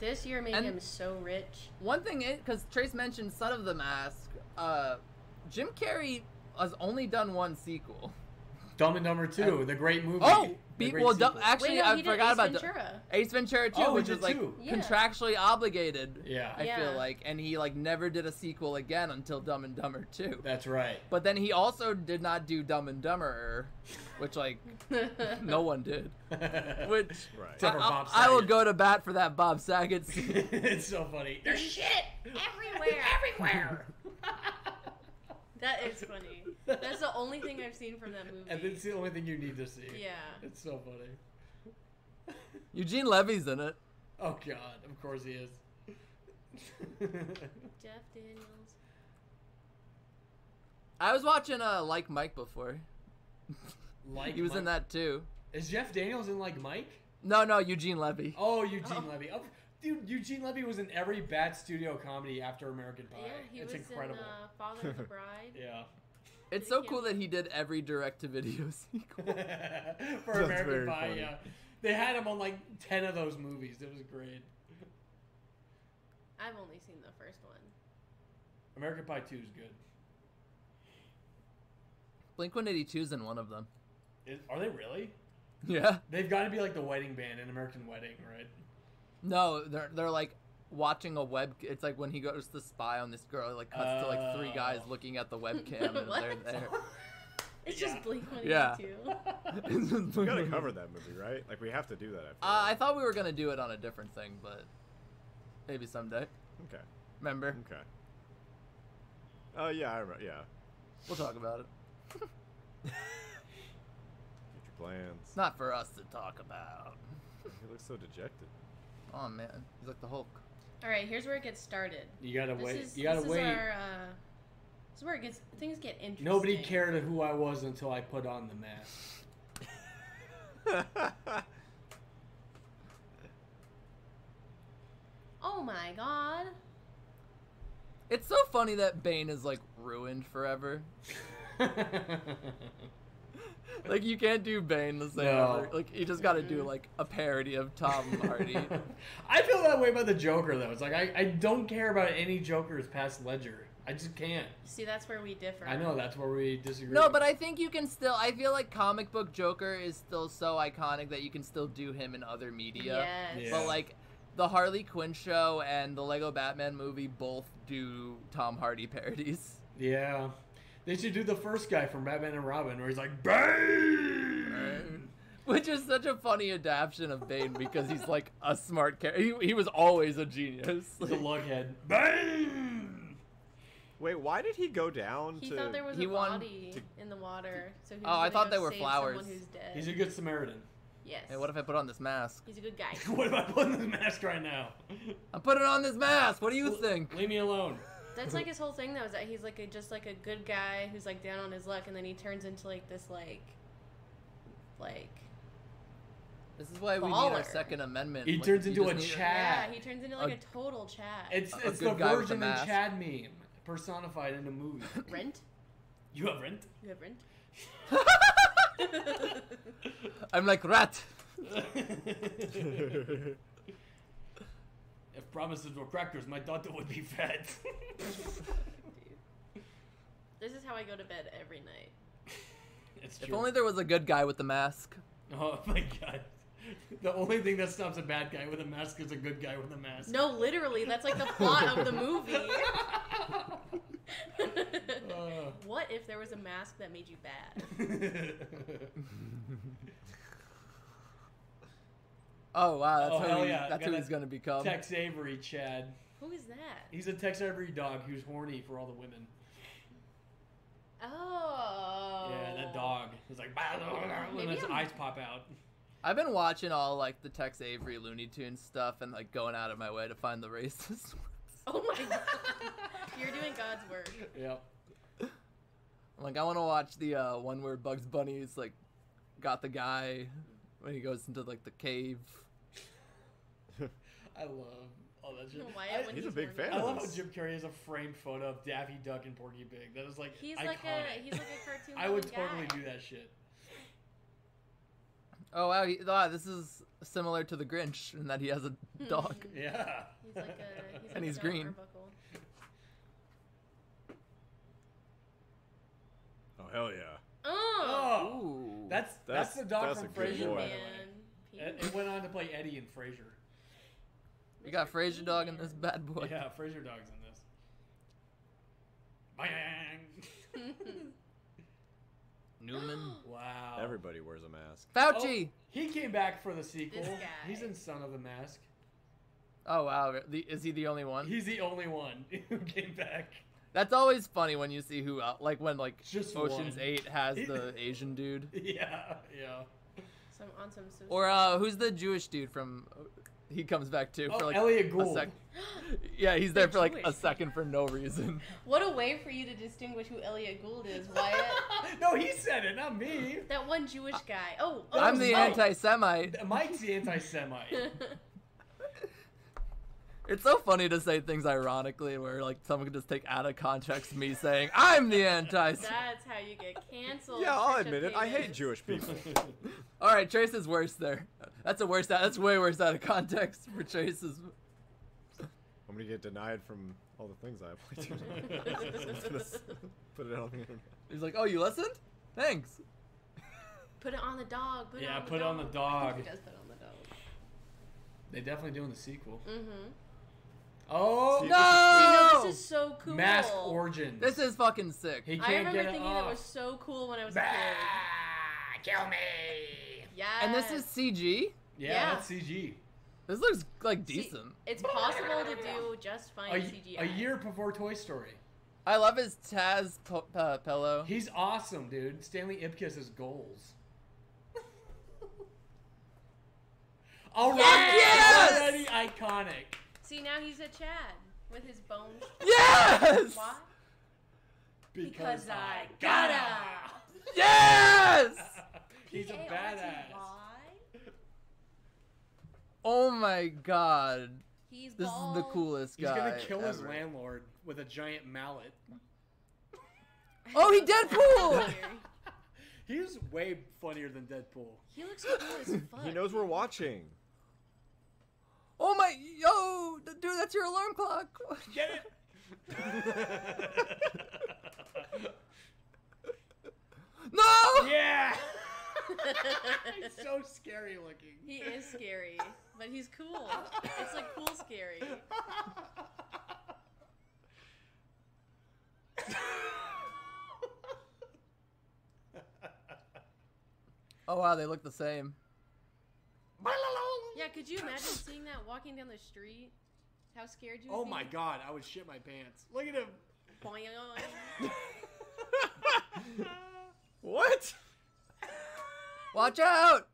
This year made And- him so rich. One thing is, because Trace mentioned Son of the Mask, Jim Carrey has only done one sequel. Dumb and Dumber 2, the great movie. Oh! The great sequel. Actually, Wait, no, I he did forgot Ace about Ventura. Ace Ventura 2, Oh, he which did is like too. Yeah. contractually obligated. Yeah. I Yeah. feel like, and he like never did a sequel again until Dumb and Dumber 2. That's right. But then he also did not do Dumb and Dumber, which like no one did. Which Right. Except for Bob I will Saget. go to bat for that Bob Saget scene. It's so funny. There's shit everywhere. Everywhere. That is funny. That's the only thing I've seen from that movie. And it's the only thing you need to see. Yeah. It's so funny. Eugene Levy's in it. Oh, God. Of course he is. Jeff Daniels. I was watching Like Mike before. Like He was in Mike? that too. Is Jeff Daniels in Like Mike? No, Eugene Levy. Oh, Eugene Levy. Oh, dude, Eugene Levy was in every Bat Studio comedy after American Pie. Yeah, he it's was incredible. in Father of the Bride. Yeah. It's so cool that he did every direct-to-video sequel. For American Pie, yeah. They had him on like 10 of those movies. It was great. I've only seen the first one. American Pie 2 is good. Blink-182's in one of them. Are they really? Yeah. They've got to be like the wedding band in American Wedding, right? No, they're like watching a web. It's like when he goes to spy on this girl, it like cuts to like 3 guys looking at the webcam, and they're there. It's just Blink-182. Yeah. We gotta cover that movie, right? Like we have to do that. I thought we were gonna do it on a different thing, but maybe someday. Okay. Remember? Okay. Yeah, I remember. Yeah. We'll talk about it. Future plans. It's not for us to talk about. He looks so dejected. Oh man, he's like the Hulk. All right, here's where it gets started. You gotta wait. This You gotta wait. This is where things get interesting. Nobody cared who I was until I put on the mask. Oh my god. It's so funny that Bane is like ruined forever. Like you can't do Bane the same. No. Like you just got to do like a parody of Tom Hardy. I feel that way about the Joker though. It's like I don't care about any Jokers past Ledger. I just can't. See, that's where we differ. I know that's where we disagree. No, but I think you can still. I feel like comic book Joker is still so iconic that you can still do him in other media. Yes. Yeah. But like the Harley Quinn show and the Lego Batman movie both do Tom Hardy parodies. Yeah. They should do the first guy from Batman and Robin where he's like, Bane! Which is such a funny adaptation of Bane because he's like a smart character. He was always a genius. He's a lughead. Bane! Wait, why did he go down He to... thought there was He a wanted body in the water, so he was Oh, I gonna thought go they were save flowers. someone who's dead. He's a good Samaritan. Yes. Hey, what if I put on this mask? He's a good guy. What if I put on this mask right now? I'm putting on this mask. What do you think? Leave me alone. That's like his whole thing, though, is that he's like just like a good guy who's like down on his luck, and then he turns into like this like. This is why we need Baller. our Second Amendment. He Like, turns you into just a need Chad. Yeah, he turns into like a total Chad. It's A the good guy with a version in mask. Chad meme personified in a movie. Rent. You have rent? You have rent. I'm like rat. If promises were crackers, my daughter would be fed. This is how I go to bed every night. It's If true. only there was a good guy with the mask. Oh my god. The only thing that stops a bad guy with a mask is a good guy with a mask. No, literally, that's like the plot of the movie. What if there was a mask that made you bad? Oh wow, Oh, hell yeah. that's who Gonna he's gonna become. Tex Avery, Chad. Who is that? He's a Tex Avery dog who's horny for all the women. Oh. Yeah, that dog. He's like, when Maybe his I'm- eyes pop out. I've been watching all like the Tex Avery Looney Tunes stuff and like going out of my way to find the racist ones. Oh my god. You're doing God's work. Yep. I'm like, I want to watch the one where Bugs Bunny's like got the guy when he goes into like the cave. I love all that shit. Wyatt, when He's a big horny. fan. I love how This. Jim Carrey has a framed photo of Daffy Duck and Porky Pig. That is like He's iconic. like a cartoon. I would guy. totally do that shit. Oh wow, this is similar to the Grinch in that he has a dog. Yeah. He's like a. He's And like he's a green. Arbuckle. Oh, hell yeah. Oh. Oh. Ooh. That's the dog that's from a good Frasier, boy. by the Man. way. It went on to play Eddie in Frasier. We got Frasier Dog in this bad boy. Yeah, Frasier dog's in this. Bang! Newman. Wow. Everybody wears a mask. Fauci. Oh, he came back for the sequel. This guy. He's in Son of the Mask. Oh wow, is he the only one? He's the only one who came back. That's always funny when you see who like when like Just Ocean's one. 8 has the Asian dude. Yeah, yeah. Some Or who's the Jewish dude from? He comes back too Oh, for like Elliot a Gould. sec. Yeah, he's there The for like a Jewish. second for no reason. What a way for you to distinguish who Elliot Gould is, Wyatt. No, he said it, not me. That one Jewish guy. Oh, I'm the Mike. anti-Semite. Mike's the anti-Semite. It's so funny to say things ironically, where like someone could just take out of context me saying I'm the anti. That's how you get canceled. Yeah, I'll Trisha admit it. I Paytas. hate Jewish people. All right, Trace is worse there. That's way worse out of context for Trace's. I'm gonna get denied from all the things I apply to. Put it on the internet. He's like, oh, you listened? Thanks. Put it on the dog. Put Yeah, it on put it on the the dog. He does put it on the dog. They definitely doing the sequel. Mm-hmm. Oh See, No! no, this is so cool. Mask Origins. This is fucking sick. He I can't remember get it thinking off. it was so cool when I was a kid. Kill me. Yeah. And this is CG? Yeah, Yeah. that's CG. This looks like decent. It's possible to do just fine CGI. A year before Toy Story. I love his Taz pillow. He's awesome, dude. Stanley Ipkiss's goals. Already, Yes! already iconic. See, now he's a Chad with his bones. Yes! Why? Because I gotta. gotta. Yes! He's a P-A-R-T-Y? badass. Oh my god. He's This is bald. the coolest He's guy gonna kill his ever. landlord with a giant mallet. Oh, he Deadpool! He's way funnier than Deadpool. He looks cool as fuck. He knows we're watching. Oh my, yo, dude, that's your alarm clock. Get it? No! Yeah! He's so scary looking. He is scary, but he's cool. It's like cool scary. Oh wow, they look the same. Yeah, could you imagine seeing that walking down the street? How scared you would Oh be? my god, I would shit my pants. Look at him. Boing. What? Watch out!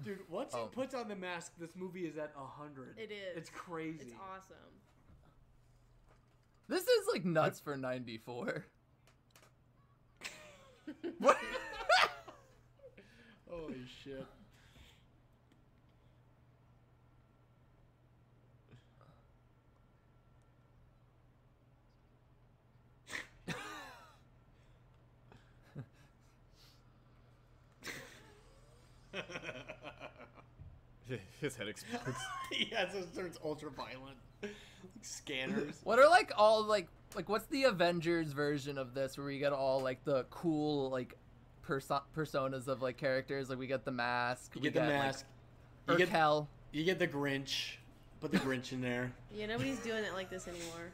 Dude, once Oh. he puts on the mask, this movie is at 100. It is. It's crazy. It's awesome. This is like nuts for 94. What? Holy shit. His head explodes. Yeah, so it starts ultra violent. Scanners. What are like all like what's the Avengers version of this where we get all like the cool like personas of like characters? Like we get the mask. You get the mask. Like, Urkel. You get the Grinch. Put the Grinch in there. Yeah, nobody's doing it like this anymore.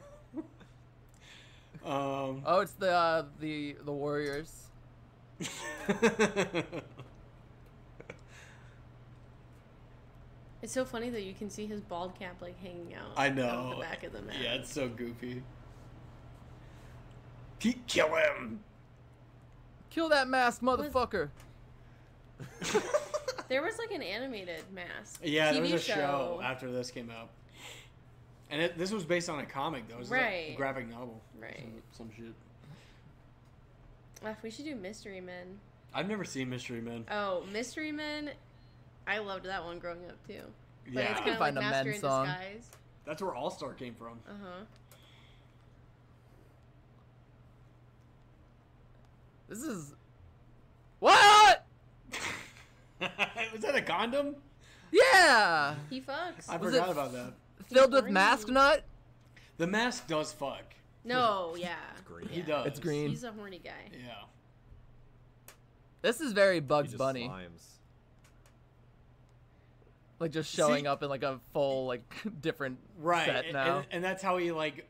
Oh, it's the Warriors. It's so funny that you can see his bald cap like hanging out. I know. Out the back of the mask. Yeah, it's so goofy. Kill him. Kill that mask, motherfucker. There was like an animated mask. Yeah, there TV was a show after this came out. And this was based on a comic, though. It was like a Right. graphic novel. Right. Some shit. We should do Mystery Men. I've never seen Mystery Men. Oh, Mystery Men. I loved that one growing up too. But Yeah. it's I kind of like find a Master Men in song. Disguise. That's where All Star came from. Uh huh. This is what? Was that a condom? Yeah. He fucks. I Was forgot it- about that. Filled with green. mask nut. The mask does fuck. No, yeah. green. He does. It's green. He's a horny guy. Yeah. This is very He Bugs just Bunny. slimes. Like just showing See- up in like a full like different Right. set and, now. and that's how he like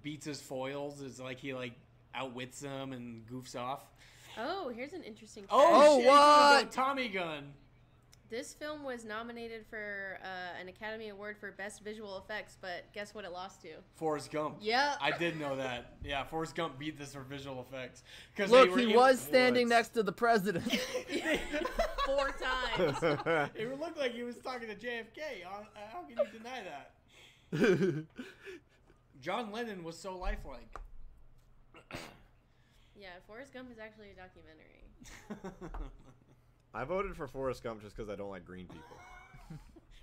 beats his foils. Is like he like outwits them and goofs off. Oh, here's an interesting fact. Oh, shit, he's gonna go what? Tommy gun. This film was nominated for an Academy Award for Best Visual Effects, but guess what it lost to? Forrest Gump. Yep. I did know that. Yeah, Forrest Gump beat this for visual effects. Cause Look, they he were was standing What? next to the president. 4 times. It looked like he was talking to JFK. How can you deny that? John Lennon was so lifelike. Yeah, Forrest Gump is actually a documentary. I voted for Forrest Gump just because I don't like green people.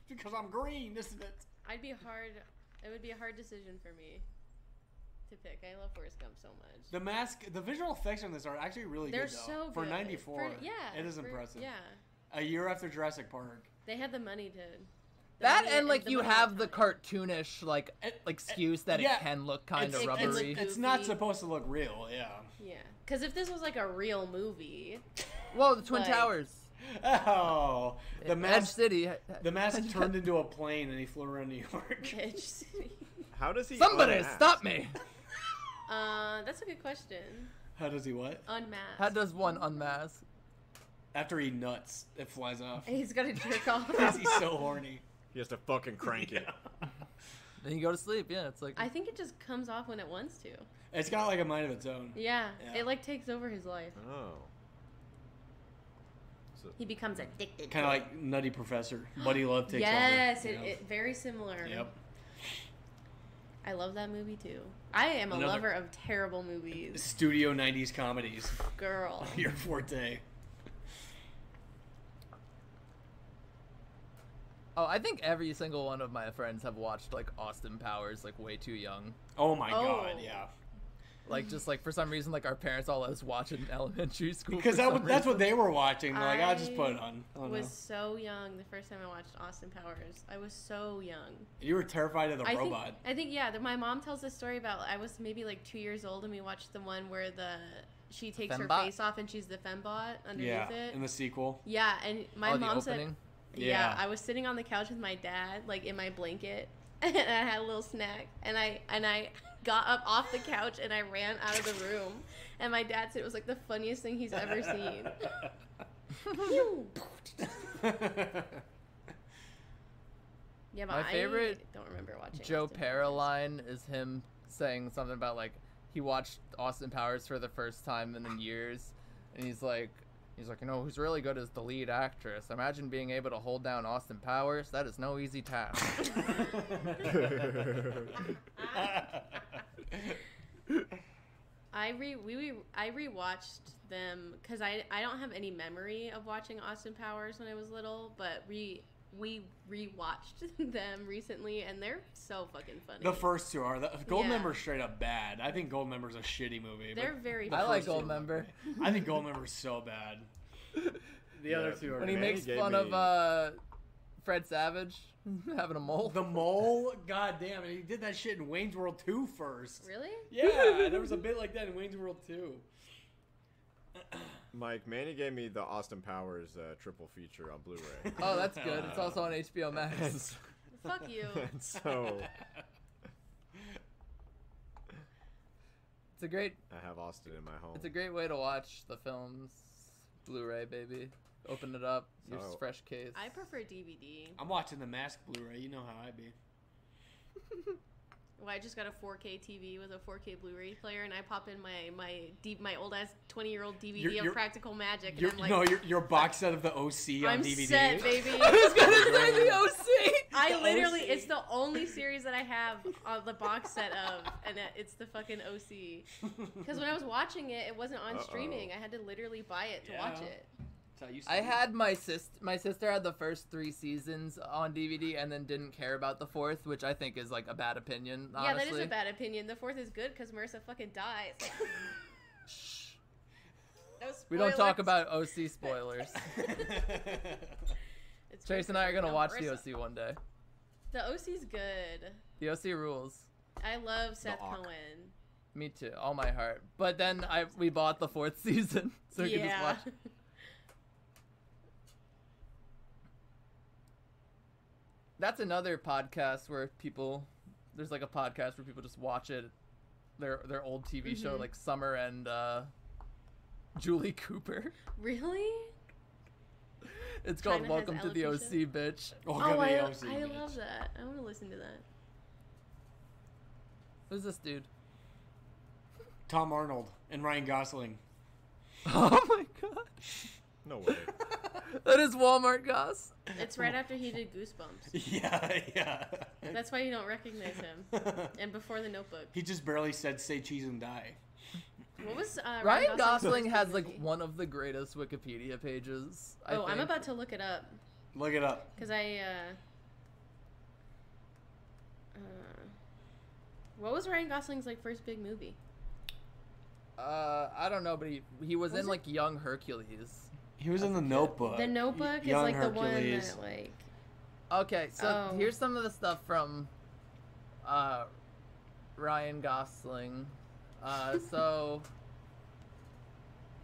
Because I'm green, isn't it? I'd be hard It would be a hard decision for me to pick. I love Forrest Gump so much. The mask, the visual effects on this are actually really They're good, though. so For good. 94, Yeah. it is impressive. Yeah. A year after Jurassic Park. They had the money to... That and like you have the cartoonish like excuse that yeah, it can look kind of it can rubbery. look It's not supposed to look real, yeah. Yeah. Because if this was like a real movie... Whoa, the Twin like- Towers. Oh, the Edge mask. City. The mask turned into a plane and he flew around New York. Edge City. How does he? Somebody unmask? stop me. That's a good question. How does he what? Unmasked. How does one unmask? After he nuts, it flies off. He's got to jerk off. He's so horny. He has to fucking crank it. Then you go to sleep. Yeah, it's like I think it just comes off when it wants to. It's got like a mind of its own. Yeah. Yeah. It like takes over his life. Oh. So, He becomes addicted. Kind of like Nutty Professor. Buddy Love takes yes, over. you know? it very similar. Yep. I love that movie too. I am a Another- lover of terrible movies. Studio 90s comedies. Girl. Your forte. oh, I think every single one of my friends have watched like Austin Powers like way too young. Oh my Oh. god, yeah. Like just like for some reason like our parents all let us watch it in elementary school. Because for some that's what reason. they were watching. They're like, I'll just put it on. I don't was know. so young the first time I watched Austin Powers. I was so young. You were terrified of the robot. I think yeah. My mom tells this story about I was maybe like 2 years old and we watched the one where she takes her Fembot? face off and she's the fembot underneath Yeah, it. in the sequel. Yeah, and my Oh, the mom said, opening? yeah, Yeah. I was sitting on the couch with my dad, like in my blanket, and I had a little snack, and I got up off the couch and I ran out of the room, and my dad said it was like the funniest thing he's ever seen. Yeah, but My favorite I don't remember watching Joe Austin Pera Powers. line is him saying something about like he watched Austin Powers for the first time in years, and he's like, you know, who's really good is the lead actress. Imagine being able to hold down Austin Powers. That is no easy task. I rewatched them because I don't have any memory of watching Austin Powers when I was little, but we rewatched them recently and they're so fucking funny. The first two are. The Yeah. Goldmember's straight up bad. I think Goldmember's a shitty movie. They're but very the I like first two are Goldmember. I think Goldmember's so bad. The Yeah, other two are When he bad. makes gave fun me- of Fred Savage having a mole. The Mole? God damn it. He did that shit in Wayne's World 2 first. Really? Yeah, there was a bit like that in Wayne's World 2. Mike, Manny gave me the Austin Powers triple feature on Blu-ray. Oh, that's good. It's also on HBO Max. Fuck you. And so It's a great I have Austin in my home. It's a great way to watch the films. Blu-ray, baby. Open it up. Your So- fresh case. I prefer DVD. I'm watching the Mask Blu-ray. You know how I be. Well, I just got a 4K TV with a 4K Blu-ray player, and I pop in my old ass 20-year-old DVD You're- of Practical Magic, and Your, I'm like, no, your box set of the OC on I'm DVD. set, baby. I was gonna say the OC. I literally, OC. it's the only series that I have on the box set of, and it's the fucking OC. Because when I was watching it, it wasn't on streaming. I had to literally buy it to watch Yeah. it. That's how you I see it. had my sister had the first 3 seasons on DVD and then didn't care about the 4th, which I think is like a bad opinion. Honestly. Yeah, that is a bad opinion. The 4th is good because Marissa fucking dies. No We don't talk spoilers. about OC spoilers. It's Chase and good I are gonna no watch Marissa. the OC one day. The OC's good. The OC rules. I love Seth Ark. Cohen. Me too, all my heart. But then we bought the 4th season, so we could just watch. That's another podcast where there's like a podcast where people just watch it, their old TV show, like Summer and Julie Cooper. Really? It's called China has Welcome to the alopecia? OC, bitch. Oh, Oh, I OC, bitch. love that. I want to listen to that. Who's this dude? Tom Arnold and Ryan Gosling. Oh my god. No way. That is Walmart Goss. It's right after he did Goosebumps. Yeah. That's why you don't recognize him. And before The Notebook. He just barely said "say cheese and die." What was Ryan Gosling's Gosling first has big like movie? one of the greatest Wikipedia pages. I Oh, I'm think. about to look it up Look it up. because I What was Ryan Gosling's like first big movie? I don't know, but he was in it? like Young Hercules. He was in The Notebook. The Notebook is Young like Hercules. the one that like. Okay, so Oh. here's some of the stuff from Ryan Gosling. So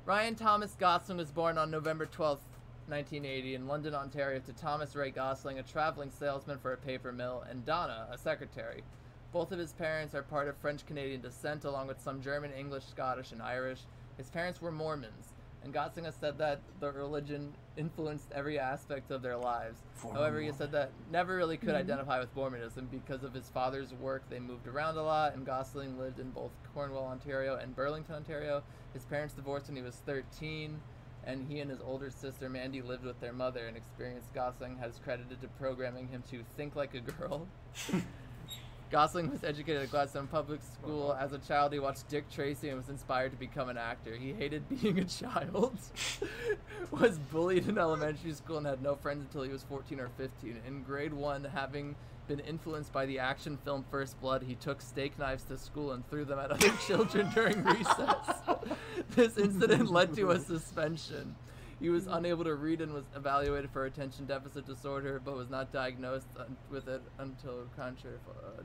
Ryan Thomas Gosling was born on November 12th, 1980 in London, Ontario to Thomas Ray Gosling, a traveling salesman for a paper mill, and Donna, a secretary. Both of his parents are part of French-Canadian descent, along with some German, English, Scottish, and Irish. His parents were Mormons, and Gosling has said that the religion influenced every aspect of their lives. However, he has said that never really could identify with Mormonism because of his father's work. They moved around a lot, and Gosling lived in both Cornwall, Ontario, and Burlington, Ontario. His parents divorced when he was 13, and he and his older sister Mandy lived with their mother. An experience Gosling has credited to programming him to think like a girl. Gosling was educated at Gladstone Public School. As a child, he watched Dick Tracy and was inspired to become an actor. He hated being a child, was bullied in elementary school, and had no friends until he was 14 or 15. In grade 1, having been influenced by the action film First Blood, he took steak knives to school and threw them at other children during recess. This incident led to a suspension. He was unable to read and was evaluated for attention deficit disorder, but was not diagnosed with it until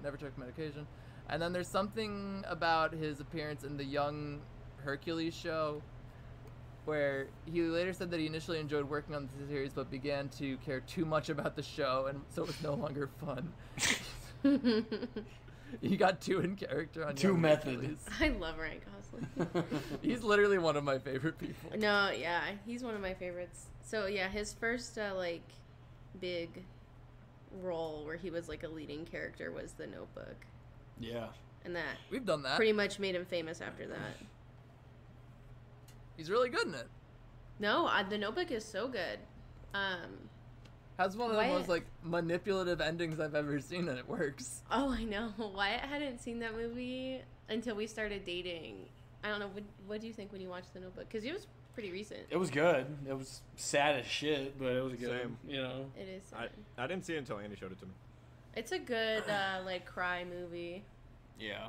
never took medication. And then there's something about his appearance in the Young Hercules show, where he later said that he initially enjoyed working on the series, but began to care too much about the show, and so it was no longer fun. He got too in character on Too Young method. Hercules. I love Ryan Gosling. He's literally one of my favorite people. No, yeah, he's one of my favorites. So yeah, his first like big role where he was like a leading character was The Notebook, Yeah. and that We've done that. pretty much made him famous after that. He's really good in it. No, The Notebook is so good. Has one of the Wyatt- most like manipulative endings I've ever seen, and it works. Oh, I know. Wyatt hadn't seen that movie until we started dating. I don't know. What do you think when you watched The Notebook? Because it was pretty recent. It was good. It was sad as shit, but it was good. Same. You know. It is sad. I didn't see it until Andy showed it to me. It's a good like cry movie. Yeah.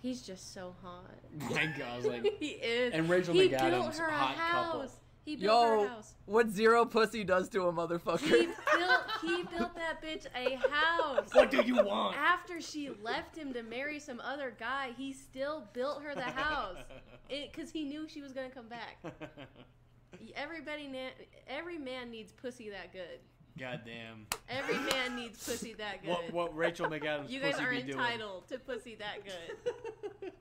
He's just so hot. My God, like He is. And Rachel he McAdams, built her a hot house. couple. He built her Yo, a house. what Zero Pussy does to a motherfucker. He built that bitch a house. What do you want? After she left him to marry some other guy, he still built her the house. Because he knew she was going to come back. Every man needs pussy that good. Goddamn. Every man needs pussy that good. What Rachel McAdams You guys pussy are be doing? entitled to pussy that good.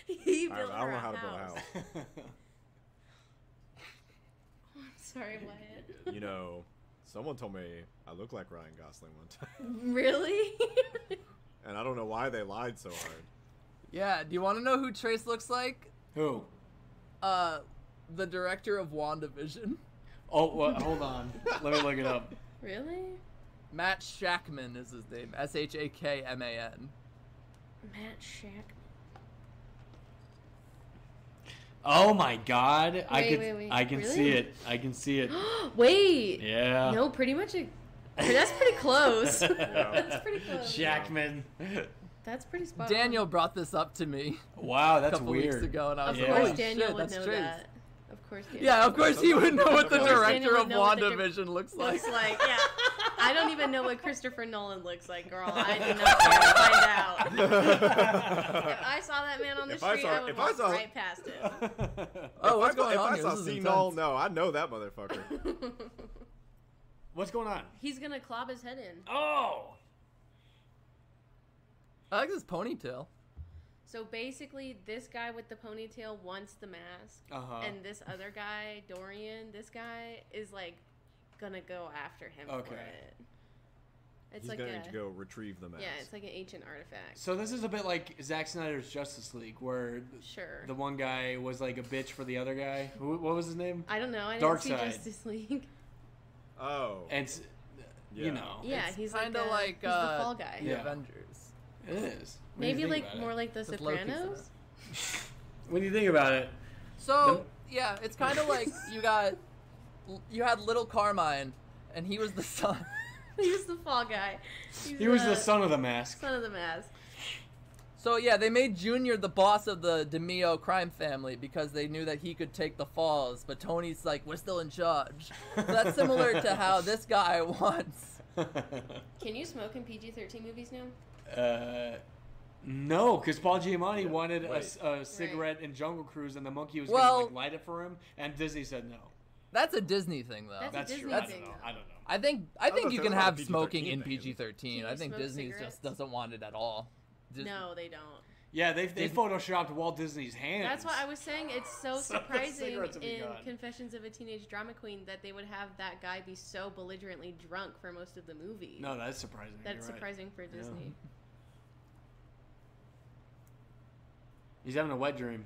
He built I don't her know a how to build a house. house. I'm sorry, Wyatt. You know, someone told me I look like Ryan Gosling one time, Really? and I don't know why they lied so hard. Yeah, do you want to know who Trace looks like? Who? The director of WandaVision. Oh, hold on. Let me look it up. Really? Matt Shakman is his name. Shakman. Matt Shack. Oh my God! I Wait. can Really? see it. I can see it. Wait. Yeah. No, pretty much. That's pretty close. That's pretty close. Shackman. That's pretty spot on. Daniel brought this up to me Wow, a that's couple weird. weeks ago, and I was Of like, course, holy Daniel shit, would that's know Trace. that. Of course, Daniel. Yeah, of course he would know what the Of course director Daniel of would know what the WandaVision looks like. Looks like, yeah. I don't even know what Christopher Nolan looks like, girl. I did not care to find out. If I saw that man on the street, I would walk right past him. Oh, what's going on If I here? saw This is Senol, intense. no, I know that motherfucker. What's going on? He's gonna clob his head in. Oh. I like his ponytail. So basically, this guy with the ponytail wants the mask, and this other guy, Dorian, this guy is like gonna go after him for it. It's He's like going to go retrieve the mask. yeah, it's like an ancient artifact. So this is a bit like Zack Snyder's Justice League, where Sure. the one guy was like a bitch for the other guy. What was his name? I don't know. I didn't see Darkseid. Justice League. Oh. And Yeah. you know, Yeah, It's he's kinda like he's the fall guy. The Yeah. Avengers. it is. What do you Maybe think like about more it? like The With Loki's in Sopranos. What do you think about it? So yeah, it's kind of like you had Little Carmine, and he was the son. He was the fall guy. He was the son of the mask. Son of the mask. So yeah, they made Junior the boss of the DeMio crime family because they knew that he could take the falls. But Tony's like, we're still in charge. So that's similar to how this guy wants. Can you smoke in PG-13 movies now? No, because Paul Giamatti wanted a cigarette in Jungle Cruise, and the monkey was going to like light it for him, and Disney said no. That's a Disney thing, though. That's a Disney true. thing. I don't know. I think you can there's a lot have of smoking PG-13 in things. PG-13. Can I you think smoke Disney cigarettes? just doesn't want it at all. No, they don't. Yeah, they photoshopped Walt Disney's hands. That's why I was saying it's so So the surprising cigarettes would be in gone. Confessions of a Teenage Drama Queen that they would have that guy be so belligerently drunk for most of the movie. No, that's surprising. That's You're right. surprising for Disney. He's having a wet dream.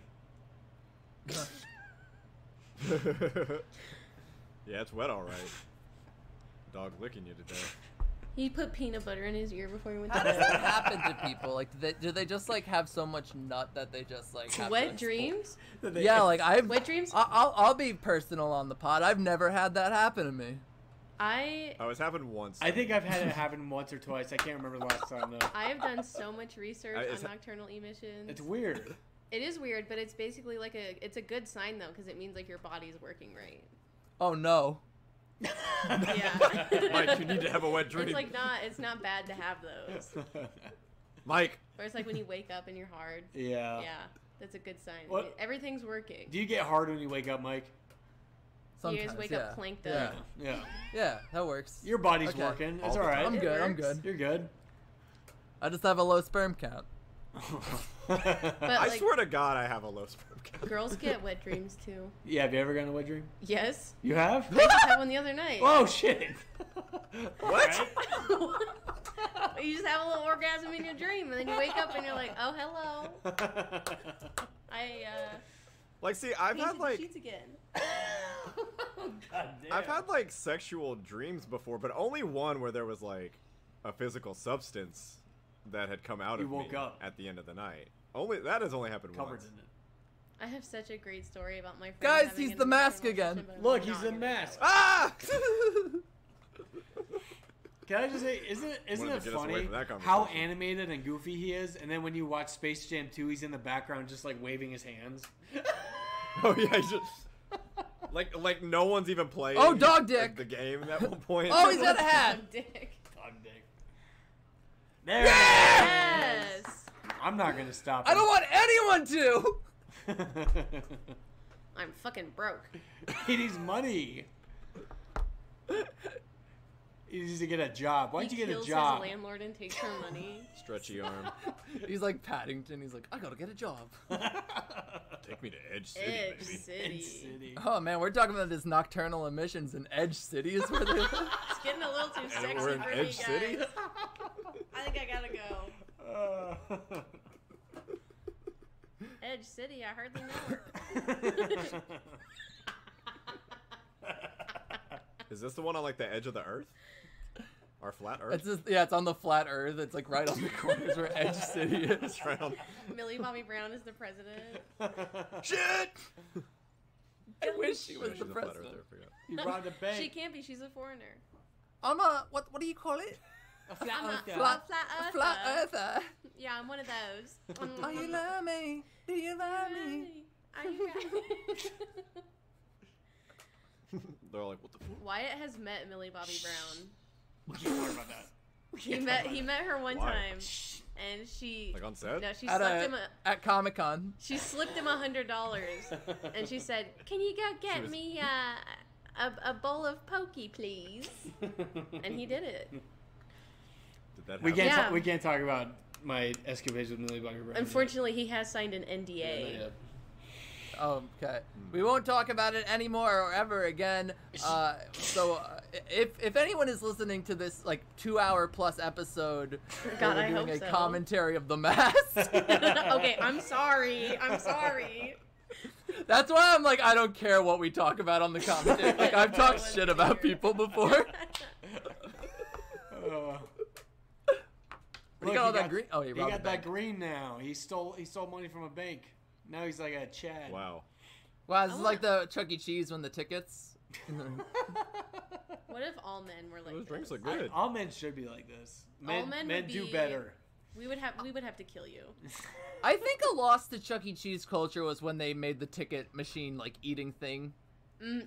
Yeah, it's wet, all right. Dog licking you today. He put peanut butter in his ear before he went to How does bed. that happen to people? Like, do they just like have so much nut that they just like have Wet to dreams? Yeah, like I've Wet dreams? I'll be personal on the pod. I've never had that happen to me. Oh, it's happened once. I think I've had it happen once or twice. I can't remember the last time though. I have done so much research It's- on nocturnal emissions. It's weird. It is weird, but it's basically like it's a good sign though, because it means like your body's working right. Oh no. Yeah. Mike, you need to have a wet dream. It's not bad to have those. Mike. Or it's like when you wake up and you're hard. Yeah. Yeah, that's a good sign. What? Everything's working. Do you get hard when you wake up, Mike? You just wake up planked up. Yeah. Yeah, that works. Your body's Okay. working. It's All the all right. I'm It good. I'm works. good. You're good. I just have a low sperm count. But I like, swear to God, I have a low sperm count. girls get wet dreams too. Yeah, have you ever gotten a wet dream? Yes. You have? I just had one the other night. Oh shit! What? You just have a little orgasm in your dream, and then you wake up and you're like, oh, hello. Like, see, I've Painted had the like sheets again. God damn. I've had like sexual dreams before, but only one where there was like a physical substance that had come out You of woke me up. at the end of the night. That has only happened Covered once. in it. I have such a great story about my friend. Guys, having he's an the mask emotional again. relationship, but I'm Look, he's not the gonna mask. Ah! Can I just say, isn't Wanted it to get us away funny from that how conversation. animated and goofy he is, and then when you watch Space Jam 2, he's in the background just like waving his hands. Oh yeah, he's just like no one's even playing. Oh, dog dick. The game at one point. Oh, he's got a hat. Dick. Dog dick. There. Yes. I'm not gonna stop. I don't want anyone to. want. I'm fucking broke. He needs money. He needs to get a job. Why don't He you get a kills job? his landlord and takes her money. Stretchy arm. He's like Paddington. He's like, I gotta get a job. Take me to Edge City, Edge baby. City. City. Oh man, we're talking about this nocturnal emissions in Edge City is where they're. It's getting a little too sexy we're in for Edge me, guys. City? I think I gotta go. Edge City, I hardly know her. Is this the one on like the edge of the Earth? Our flat Earth? It's just, yeah, it's on the flat Earth. It's like right on the corners where Edge City is. It's right on. Millie Bobby Brown is the president. Shit! I wish she was She's the a flat president. earther, I forgot. You robbed a bank. She can't be. She's a foreigner. I'm a what do you call it? A flat I'm a earther. flat earther. Flat earther. Yeah, I'm one of those. Oh, you love me? Do you love me? Are you They're all like, what the fuck? Wyatt has met Millie Bobby Brown. Sorry about that. He met her one Why? time, and she Like on set? no, she At slipped him at Comic Con. she slipped him $100, and she said, "Can you go get was- me a bowl of pokey, please?" And he did it. Did that We happen? can't. Yeah. We can't talk about my escapades with Millie Bobby Brown. Unfortunately, he has signed an NDA. Yeah, not Oh, okay. We won't talk about it anymore or ever again. If anyone is listening to this like 2-hour plus episode, God, where I we're doing hope a so. commentary of the mask. Okay, I'm sorry. I'm sorry. That's why I'm like, I don't care what we talk about on the commentary. Like I've talked shit about people before. Look, You got all that green? Oh, he he robbed got a that bank. green now. He stole money from a bank. Now he's like a Chad. Wow. Wow, this is like the Chuck E. Cheese when the tickets. What What if all men were like Those this? drinks look good. All men should be like this. All men men would do be- better. We would have to kill you. I think a loss to Chuck E. Cheese culture was when they made the ticket machine like eating thing.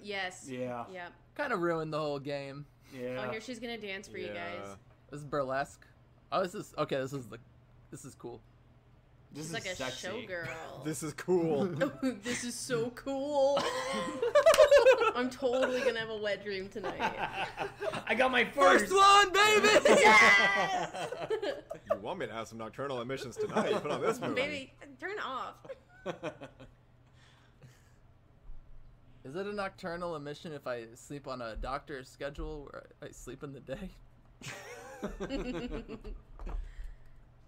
Yes. Yeah. Yep. Kind of ruined the whole game. Yeah. Oh, here she's gonna dance for you guys. This is burlesque. Oh, this is okay. This is cool. This She's is like a sexy. showgirl. This is cool. This is so cool. I'm totally gonna have a wet dream tonight. I got my first one, baby. Yes! You want me to have some nocturnal emissions tonight? Put on this movie. Baby, turn off. Is it a nocturnal emission if I sleep on a doctor's schedule where I sleep in the day?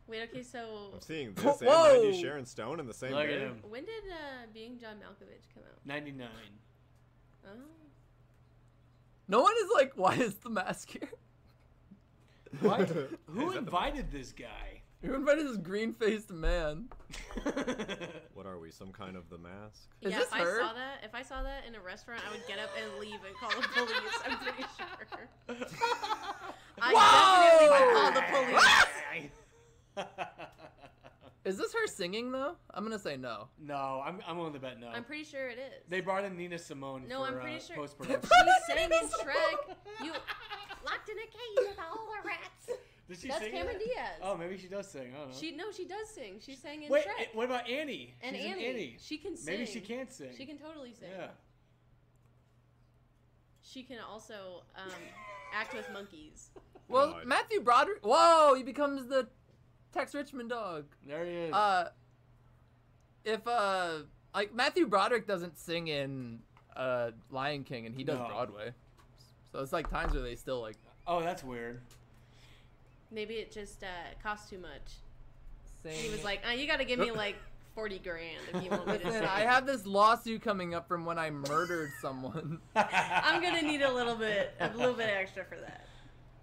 Wait, okay, so I'm seeing this and Whoa! 90 Sharon Stone in the same Look day. at him. when did Being John Malkovich come out? 99. Oh. No one is like, why is the mask here? What? Who invited this guy? Who invited this green-faced man? What are we? Some kind of the mask? Is Yeah, this if her? I saw that in a restaurant, I would get up and leave and call the police. I'm pretty sure. I definitely would call the police. Is this her singing though? I'm gonna say no. No, I'm willing to bet no. I'm pretty sure it is. They brought in Nina Simone No, for I'm pretty sure. post-production. She sang in Shrek. You locked in a cage with all the rats. Did she That's sing Cameron that? Diaz. Oh, maybe she does sing. I don't know. She does sing. She sang in Wait, Shrek. what about Annie? And She's in Annie. Annie. She can sing. Maybe she can sing. She can totally sing. Yeah. She can also act with monkeys. Well, God. Matthew Broderick. Whoa, he becomes the Tex Richmond dog. There he is. If like Matthew Broderick doesn't sing in Lion King and he does No. Broadway, so it's like times where they still like. Oh, that's weird. Maybe it just cost too much. Sing. He was like, you got to give me like 40 grand if you want me to Listen, sing. I have this lawsuit coming up from when I murdered someone. I'm gonna need a little bit extra for that.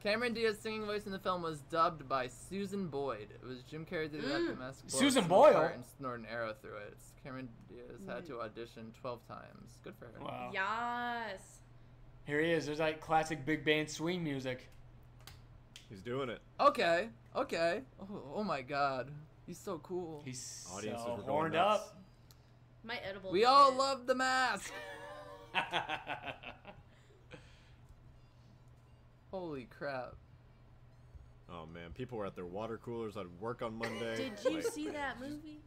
Cameron Diaz's singing voice in the film was dubbed by Susan Boyd. It was Jim Carrey did that the mask. Susan Boyle? And snorted an arrow through it. Cameron Diaz had to audition 12 times. Good for her. Wow. Yes. Here he is. There's like classic big band swing music. He's doing it. Okay. Oh my God. He's so cool. He's Audiences so were going horned nuts. up. My edible. We all love the mask. Holy crap. Oh man, people were at their water coolers at work on Monday. Did you Like, see that movie?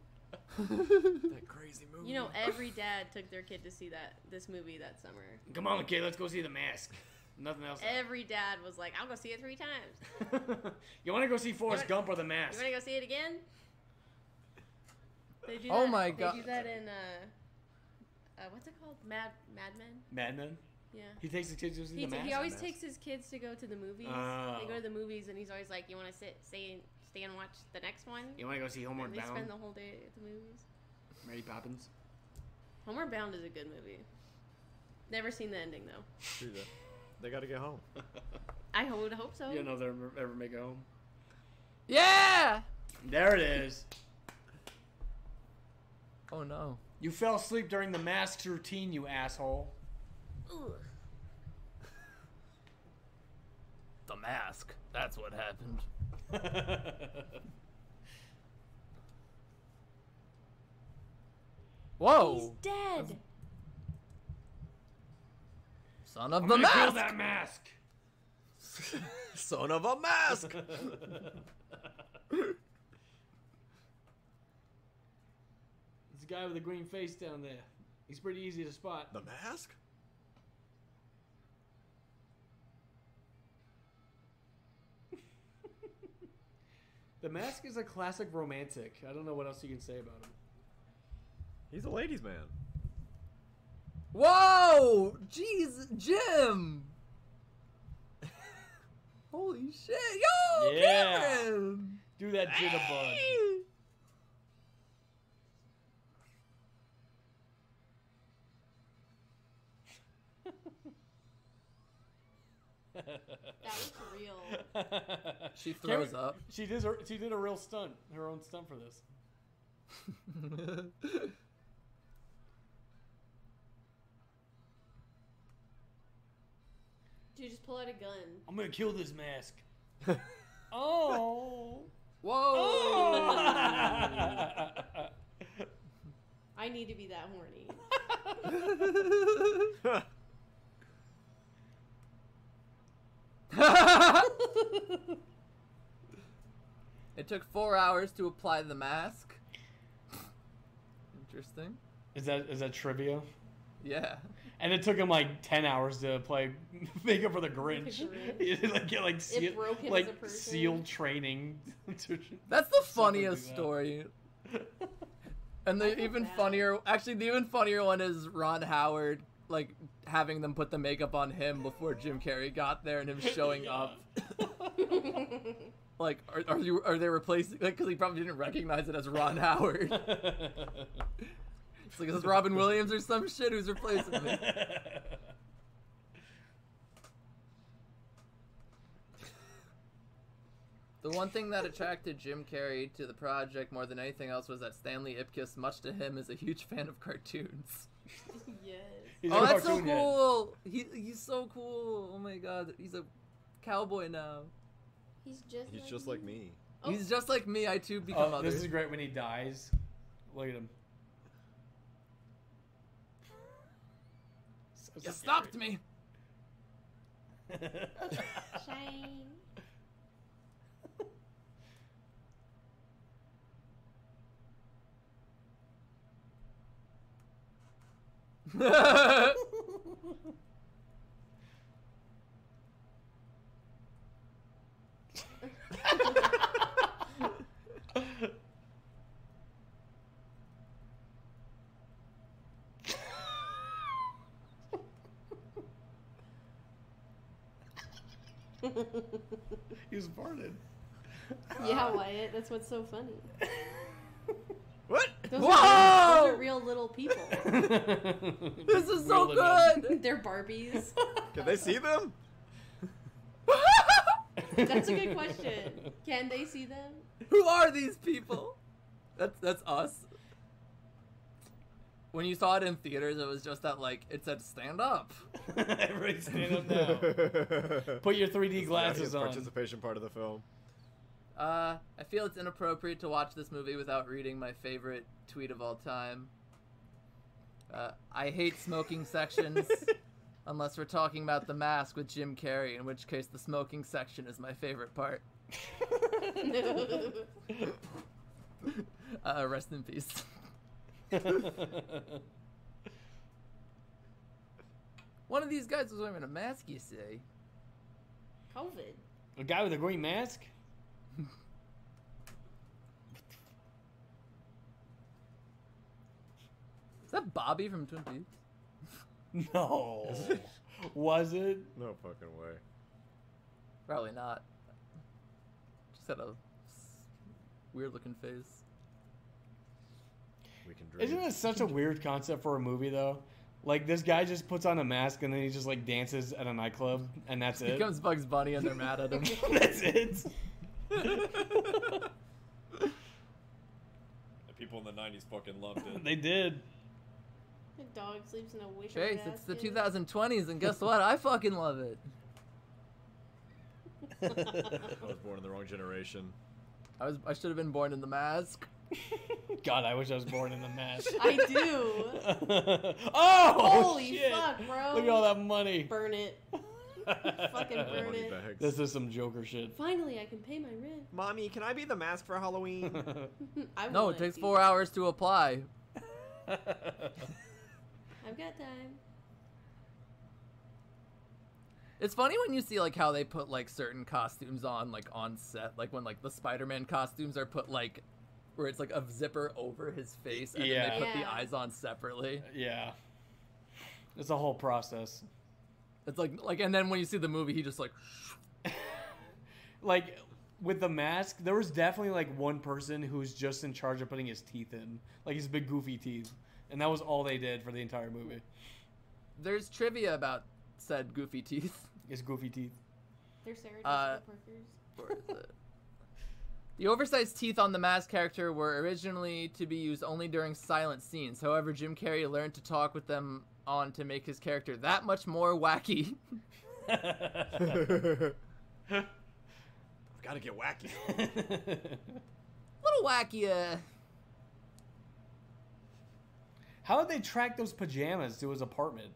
that crazy movie? You know, every dad took their kid to see this movie that summer. Come on, kid. Let's go see The Mask. Nothing else. Every dad was like, "I'll go see it 3 times." You want to go see Forrest You Gump or The You Mask? want to go see it again? They do Oh that, my They God. do that in what's it called? Mad Men. Mad Men? Yeah. He takes his kids to see The Mask? He always takes his kids to go to the movies. Oh. They go to the movies, and he's always like, "You want to stay and watch the next one?" You want to go see Homeward And they spend Bound? the whole day at the movies. Mary Poppins? Homeward Bound is a good movie. Never seen the ending though. True that. They gotta get home. I would hope so. You don't know if they'll ever make it home. Yeah. There it is. Oh no. You fell asleep during The Mask's routine, you asshole. Ugh. The mask. That's what happened. Whoa. He's dead. Son of I'm the gonna kill mask. that mask. Son of a mask. It's the guy with the green face down there. He's pretty easy to spot. The mask? The Mask is a classic romantic. I don't know what else you can say about him. He's a ladies' man. Whoa! Jeez, Jim! Holy shit! Yo, Yeah. Cameron! Do that jitterbug. Hey! That was real. She throws up. She did a real stunt, her own stunt for this. Dude, just pull out a gun. I'm gonna kill this mask. Oh. Whoa! Oh. I need to be that horny. It took 4 hours to apply the mask. Interesting. Is that trivia? Yeah. And it took him like 10 hours to play makeup for the Grinch. He had to get sealed training. That's the funniest story. And the even funnier one is Ron Howard like having them put the makeup on him before Jim Carrey got there and him showing up. Like, are they replacing? Like, because he probably didn't recognize it as Ron Howard. It's like, is this Robin Williams or some shit who's replacing me? The one thing that attracted Jim Carrey to the project more than anything else was that Stanley Ipkiss, much to him, is a huge fan of cartoons. Yes. Oh, that's so cool! He's so cool! Oh my god, he's a cowboy now. He's just like me. Oh. He's just like me. I too become others. This is great when he dies. Look at him. So you stopped me. Shine. He was farted. Yeah, Wyatt, that's what's so funny. What? Those Whoa! Those are real little people. This is so good! They're Barbies. Can they see them? That's a good question. Can they see them? Who are these people? That's us. When you saw it in theaters, it was just that, like, it said stand up. Everybody stand up now. Put your 3D glasses on. Participation part of the film. I feel it's inappropriate to watch this movie without reading my favorite tweet of all time. I hate smoking sections, unless we're talking about The Mask with Jim Carrey, in which case the smoking section is my favorite part. Rest in peace. One of these guys was wearing a mask, you say? COVID. A guy with a green mask? Is that Bobby from Twin Peaks? No. Was it? No fucking way. Probably not. Just had a weird looking face. We can dream. Isn't it such a weird concept for a movie, though? Like, this guy just puts on a mask and then he just, like, dances at a nightclub, and that's it. He becomes Bugs Bunny and they're mad at him. That's it. The people in the 90s fucking loved it. They did. The dog sleeps in a wicker Chase, basket. it's the 2020s, and guess what? I fucking love it. I was born in the wrong generation. I should have been born in The Mask. God, I wish I was born in the mask. I do. Oh, holy shit. fuck, bro! Look at all that money. Burn it. Fucking burn it. Bags. This is some Joker shit. Finally, I can pay my rent. Mommy, can I be the mask for Halloween? No, it takes 4 hours to apply. I've got time. It's funny when you see like how they put like certain costumes on like on set, like when like the Spider-Man costumes are put like where it's like a zipper over his face and then they put the eyes on separately. Yeah. It's a whole process. It's like and then when you see the movie, he just like like with the mask, there was definitely like one person who's just in charge of putting his teeth in, like his big goofy teeth, and that was all they did for the entire movie. There's trivia about said goofy teeth. His goofy teeth. They're Sarah Jessica Parker's. Where is it? The oversized teeth on the Mask character were originally to be used only during silent scenes. However, Jim Carrey learned to talk with them on to make his character that much more wacky. I've got to get wacky. Little wacky. How did they track those pajamas to his apartment?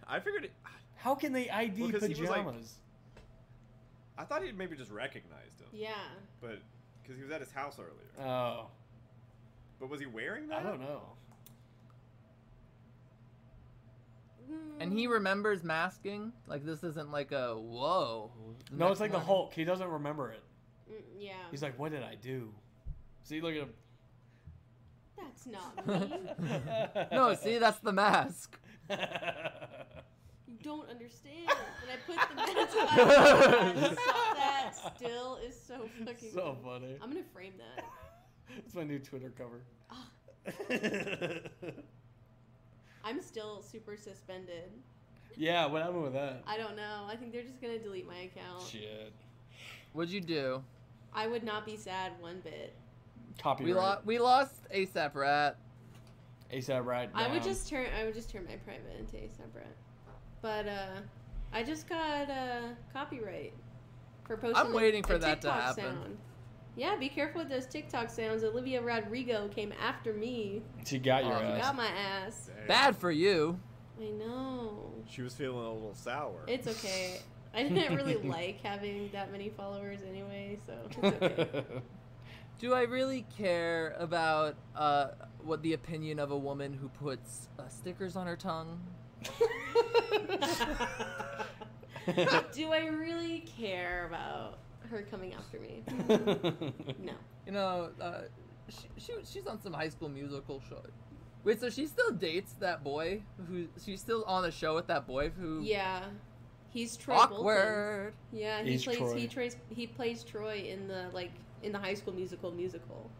I figured it... How can they ID Well, 'cause he was, like- pajamas? I thought he'd maybe just recognized him. Yeah. But... Because he was at his house earlier. Oh. But was he wearing that? I don't know. And he remembers masking? Like, this isn't like a, whoa. No, it's like the Hulk. He doesn't remember it. Yeah. He's like, what did I do? See, look at him. That's not me. No, see, that's the mask. You don't understand. When I put the mask on, that still is so fucking So funny. I'm gonna frame that. It's my new Twitter cover. I'm still super suspended. Yeah, what happened with that? I don't know. I think they're just gonna delete my account. Shit. What'd you do? I would not be sad one bit. Copyright. We lost ASAP Rat. ASAP Rat. I would down. just turn my private into ASAP Rat. But I just got copyright for posting. I'm waiting for a that to TikTok happen. Sound. Yeah, be careful with those TikTok sounds. Olivia Rodrigo came after me. She got your Oh, She ass. got my ass. Dang. Bad for you. I know. She was feeling a little sour. It's okay. I didn't really like having that many followers anyway, so it's okay. Do I really care about what the opinion of a woman who puts stickers on her tongue? Do I really care about her coming after me? No. You know, she's on some High School Musical show. Wait, so she still dates that boy? Who she's still on the show with that boy who? Yeah. He's Troy Awkward. Bolton. Yeah, He's Troy. he plays Troy in the High School musical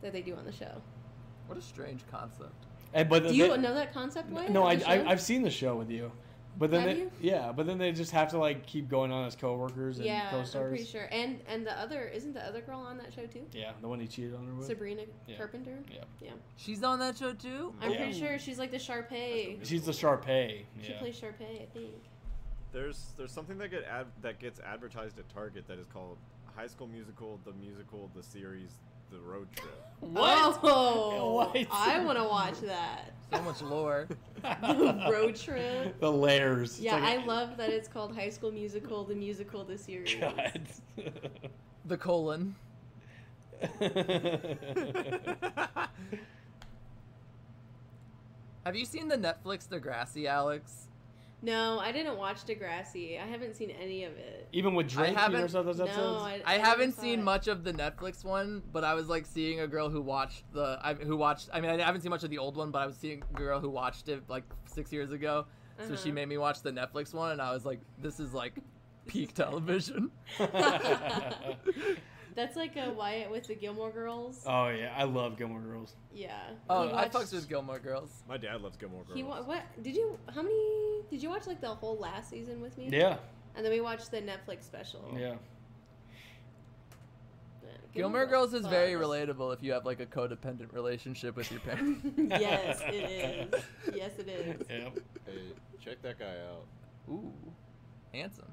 that they do on the show. What a strange concept. But Do you know that concept, Wyatt? No, of the show? I've seen the show with you. But then Have you? yeah, but then they just have to like keep going on as coworkers and Yeah, co-stars. I'm pretty sure. And the other isn't the other girl on that show too? Yeah, the one he cheated on her with. Sabrina Yeah. Carpenter. Yeah. Yeah. She's on that show too. I'm Yeah. pretty sure she's like the Sharpay. She's the Sharpay. She Yeah. plays Sharpay, I think. There's something that gets advertised at Target that is called High School Musical, the series, the road trip. What? Oh, What? I want to watch that. So much lore. The road trip. The layers. It's Yeah, like I love that it's called High School Musical, the series. God. The colon. Have you seen the Netflix Degrassi, Alex? No, I didn't watch Degrassi. I haven't seen any of it. Even with Drake, haven't- you never saw those No, episodes? I never haven't saw seen it. much of the Netflix one, but I was like seeing a girl who watched I haven't seen much of the old one, but I was seeing a girl who watched it like 6 years ago. So she Uh-huh. made me watch the Netflix one, and I was like, this is like peak television. That's like a Wyatt with the Gilmore Girls. Oh yeah, I love Gilmore Girls. Yeah. Oh, He I watched- fucked with Gilmore Girls. My dad loves Gilmore Girls. What did you? How many did you watch? Like the whole last season with me? Yeah, And then we watched the Netflix special. yeah. Yeah, Gilmore Girls is very fun. relatable if you have like a codependent relationship with your parents. Yes, it is. Yes, it is. Yeah. Hey, check that guy out. Ooh, handsome.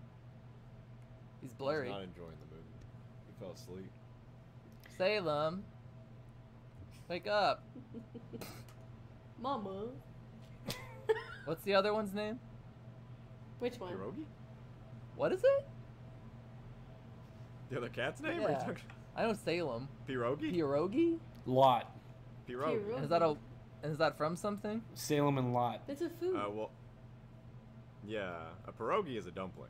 He's He's blurry. not enjoying the movie. He fell asleep. Salem, wake up. Mama. What's the other one's name? Which one? Pierogi? What is it? The other cat's name? Or Yeah. you talking I know Salem. Pierogi? Pierogi? Lot. Pierogi. Pierogi. Is that from something? Salem and Lot. It's a food. Well, yeah, a pierogi is a dumpling.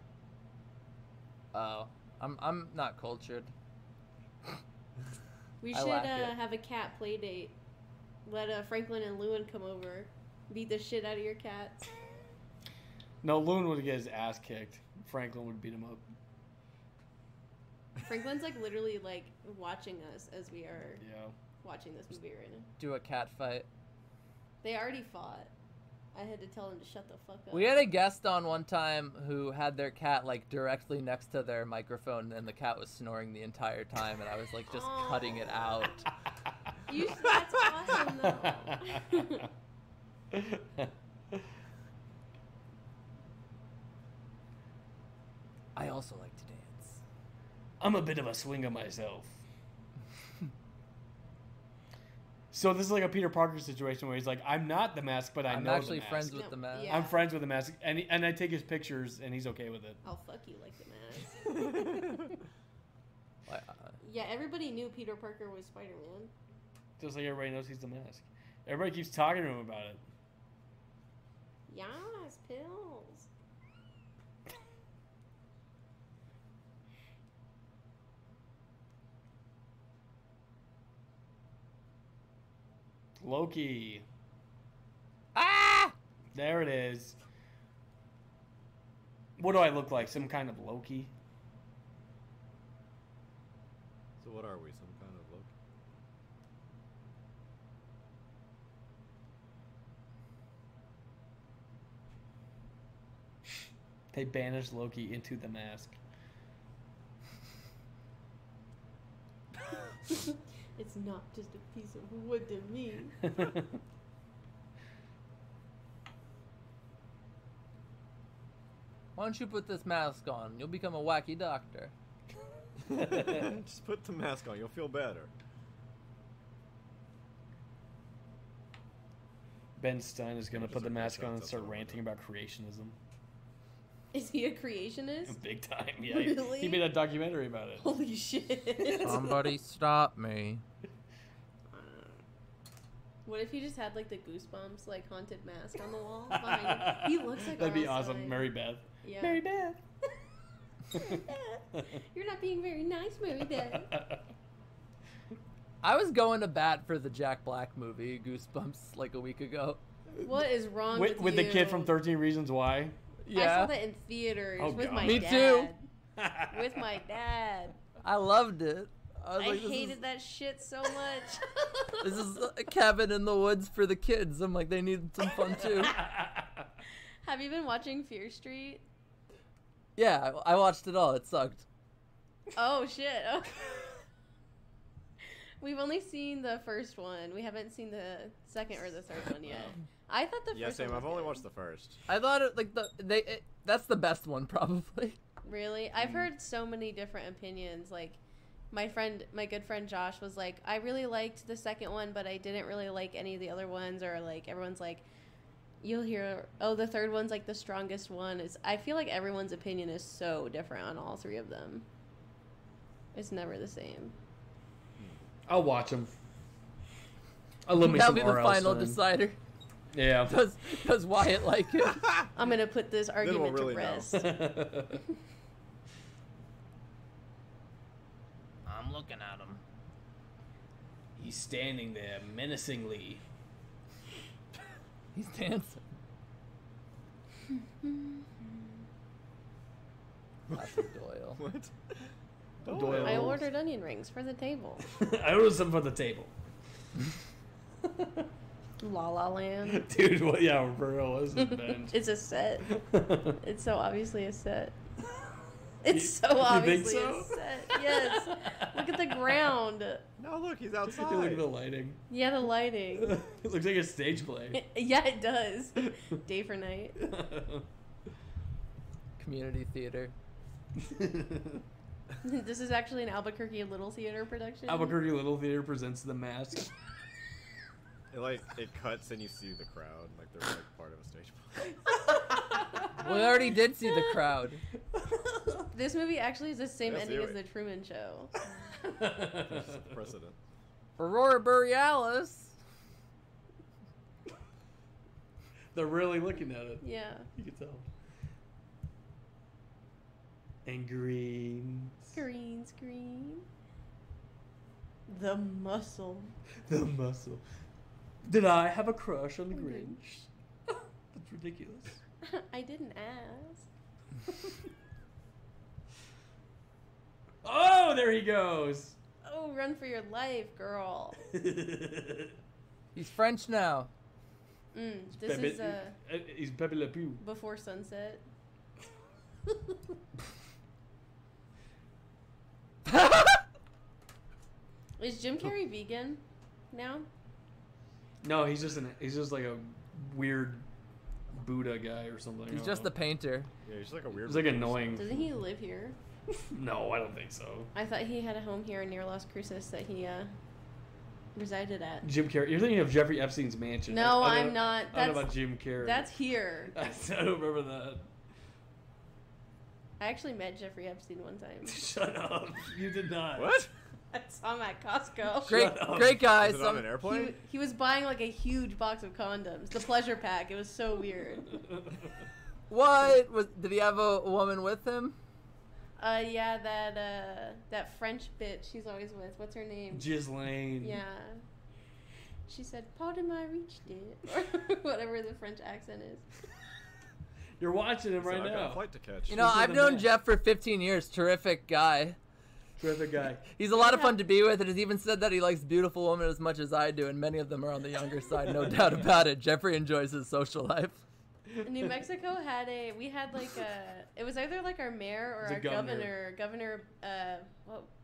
Oh, I'm not cultured. We I should like it. have a cat play date. Let Franklin and Lewin come over. Beat the shit out of your cats. No, Loon would get his ass kicked. Franklin would beat him up. Franklin's like literally like watching us as we are Yeah. watching this movie right now. Do a cat fight. They already fought. I had to tell them to shut the fuck up. We had a guest on one time who had their cat like directly next to their microphone, and the cat was snoring the entire time, and I was like just cutting it out. That's awesome though. I also like to dance. I'm a bit of a swinger myself. So this is like a Peter Parker situation where he's like, I'm not the mask, but I I'm know actually the mask. friends with the mask. Yeah. I'm friends with the mask, and I take his pictures, and he's okay with it. I'll fuck you like the mask. Yeah, everybody knew Peter Parker was Spider-Man. Just like everybody knows he's the mask. Everybody keeps talking to him about it. Yes, pills. Loki. Ah! There it is. What do I look like? Some kind of Loki? So what are we? Some kind of Loki? They banished Loki into the mask. It's not just a piece of wood to me. Why don't you put this mask on? You'll become a wacky doctor. Just put the mask on. You'll feel better. Ben Stein is going to Just put the a mask on and that's start all. ranting about creationism. Is he a creationist? Big time, yeah. Really? He made a documentary about it. Holy shit. Somebody stop me. What if he just had like the Goosebumps like haunted mask on the wall behind him? He looks like That'd be R.L. awesome. Stein. Mary Beth. Yeah. Mary Beth. You're not being very nice, Mary Beth. I was going to bat for the Jack Black movie, Goosebumps, like a week ago. What is wrong With you? the kid from 13 Reasons Why. I Yeah. saw that in theaters Oh, with God. my Me dad. too. With my dad. I loved it. I, was I like, this hated is, that shit so much. This is a cabin in the woods for the kids. I'm like, they need some fun too. Have you been watching Fear Street? Yeah, I watched it all. It sucked. Oh shit. Oh. We've only seen the first one. We haven't seen the second or the third one yet. I thought the Yeah, first same. one I've was only good. watched the first. I thought it like that's the best one probably. Really? I've heard so many different opinions. Like, my good friend Josh was like, I really liked the second one, but I didn't really like any of the other ones. Or like, everyone's like, you'll hear, oh, the third one's like the strongest one. I feel like everyone's opinion is so different on all three of them. It's never the same. I'll watch them. I'll let me That'll some be the R.L. final Stein. decider. Yeah. Does Wyatt like it? I'm going to put this argument really to know. rest. I'm looking at him. He's standing there menacingly. He's dancing. Classic Doyle. What? Doyle. I ordered onion rings for the table. I ordered some for the table. La La Land. Dude, what? Yeah, for real, this is bench. It's a set. It's so obviously a set. It's so You think obviously so? a set. Yes. Look at the ground. No, look, he's Look outside. at the lighting. Yeah, the lighting. It looks like a stage play. Yeah, it does. Day for night. Community theater. This is actually an Albuquerque Little Theater production. Albuquerque Little Theater presents The Mask. It cuts and you see the crowd, like they're like part of a stage play. We already did see the crowd. This movie actually has the same Yes, ending do as it. The Truman Show. Precedent. Aurora Borealis. They're really looking at it. Yeah. You can tell. And green. Green screen. The muscle. The muscle. Did I have a crush on the Grinch? That's ridiculous. I didn't ask. Oh, there he goes. Oh, run for your life, girl. He's French now. This Pepe, is he's Pepe Le Pew. Before Sunset. Is Jim Carrey vegan now? No, he's just like a weird Buddha guy or something. He's just the painter. Yeah, he's like a weird. He's like annoying. Doesn't he live here? No, I don't think so. I thought he had a home here near Las Cruces that he resided at. Jim Carrey. You're thinking of Jeffrey Epstein's mansion. No, I'm not. I don't know about Jim Carrey. That's here. I don't remember that. I actually met Jeffrey Epstein one time. Shut up. You did not. What? I saw him at Costco. Great guy. Was it on an airplane? He was buying like a huge box of condoms. The pleasure pack. It was so weird. What? Did he have a woman with him? Yeah, that French bitch he's always with. What's her name? Ghislaine. Yeah. She said, "Pardon I reached it," or whatever the French accent is. You're watching him right I've got now. a flight to catch. You know, I've known Jeff for 15 years. Terrific guy. Terrific guy. He's a lot of fun to be with, and has even said that he likes beautiful women as much as I do, and many of them are on the younger side, no doubt about it. Jeffrey enjoys his social life. New Mexico had it was either like our mayor or our governor,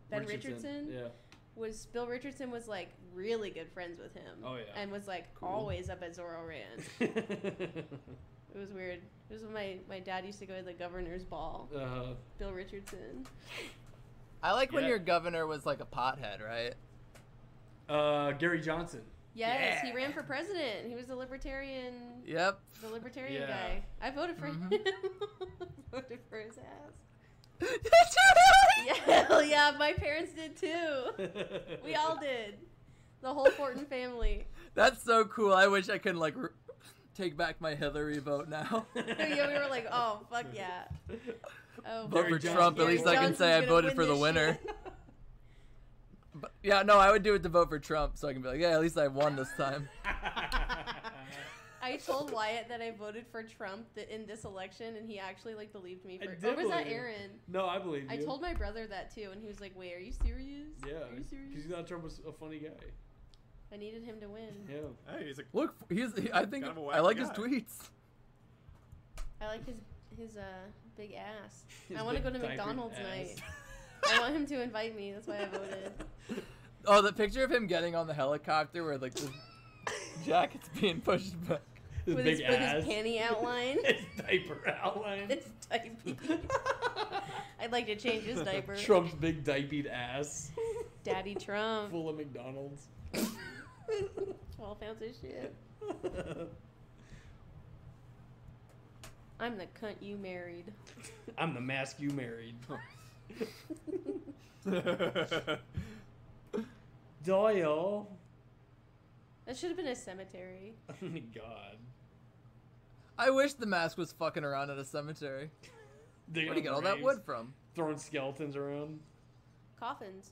Ben Richardson. Yeah. Bill Richardson was like really good friends with him. Oh, yeah. And was like always up at Zorro Rand. It was weird. It was when my dad used to go to the governor's ball. Bill Richardson. I like when your governor was like a pothead, right? Gary Johnson. Yes, he ran for president. He was the libertarian. Yep. The libertarian guy. I voted for him. Voted for his ass. Did you really? Yeah, hell yeah, my parents did too. We all did. The whole Fortin family. That's so cool. I wish I could like take back my Hillary vote now. Yeah, we were like, oh, fuck yeah. Oh, Vote for Trump. At least I can say I voted for the winner. But, yeah, no, I would do it to vote for Trump, so I can be like, yeah, at least I won this time. I told Wyatt that I voted for Trump in this election, and he actually like believed me. Or was that Aaron? No, I believe you. I told my brother that too, and he was like, "Wait, are you serious? Yeah, are you serious?" Because he thought Trump was a funny guy. I needed him to win. Yeah. Hey, he's a Look, I think kind of a I like wacky his guy. tweets. I like his big ass. His I want to big go to diapered McDonald's ass. night. I want him to invite me. That's why I voted. Oh, the picture of him getting on the helicopter where like the jacket's being pushed back. His with big his ass. panty outline. His diaper outline. It's diaper. I'd like to change his diaper. Trump's big diapered ass. Daddy Trump. Full of McDonald's. 12 ounce of shit. I'm the cunt you married. I'm the mask you married. Doyle. That should have been a cemetery. Oh my god. I wish the mask was fucking around at a cemetery. Digging Where'd you get all that graves, wood from? Throwing skeletons around. Coffins.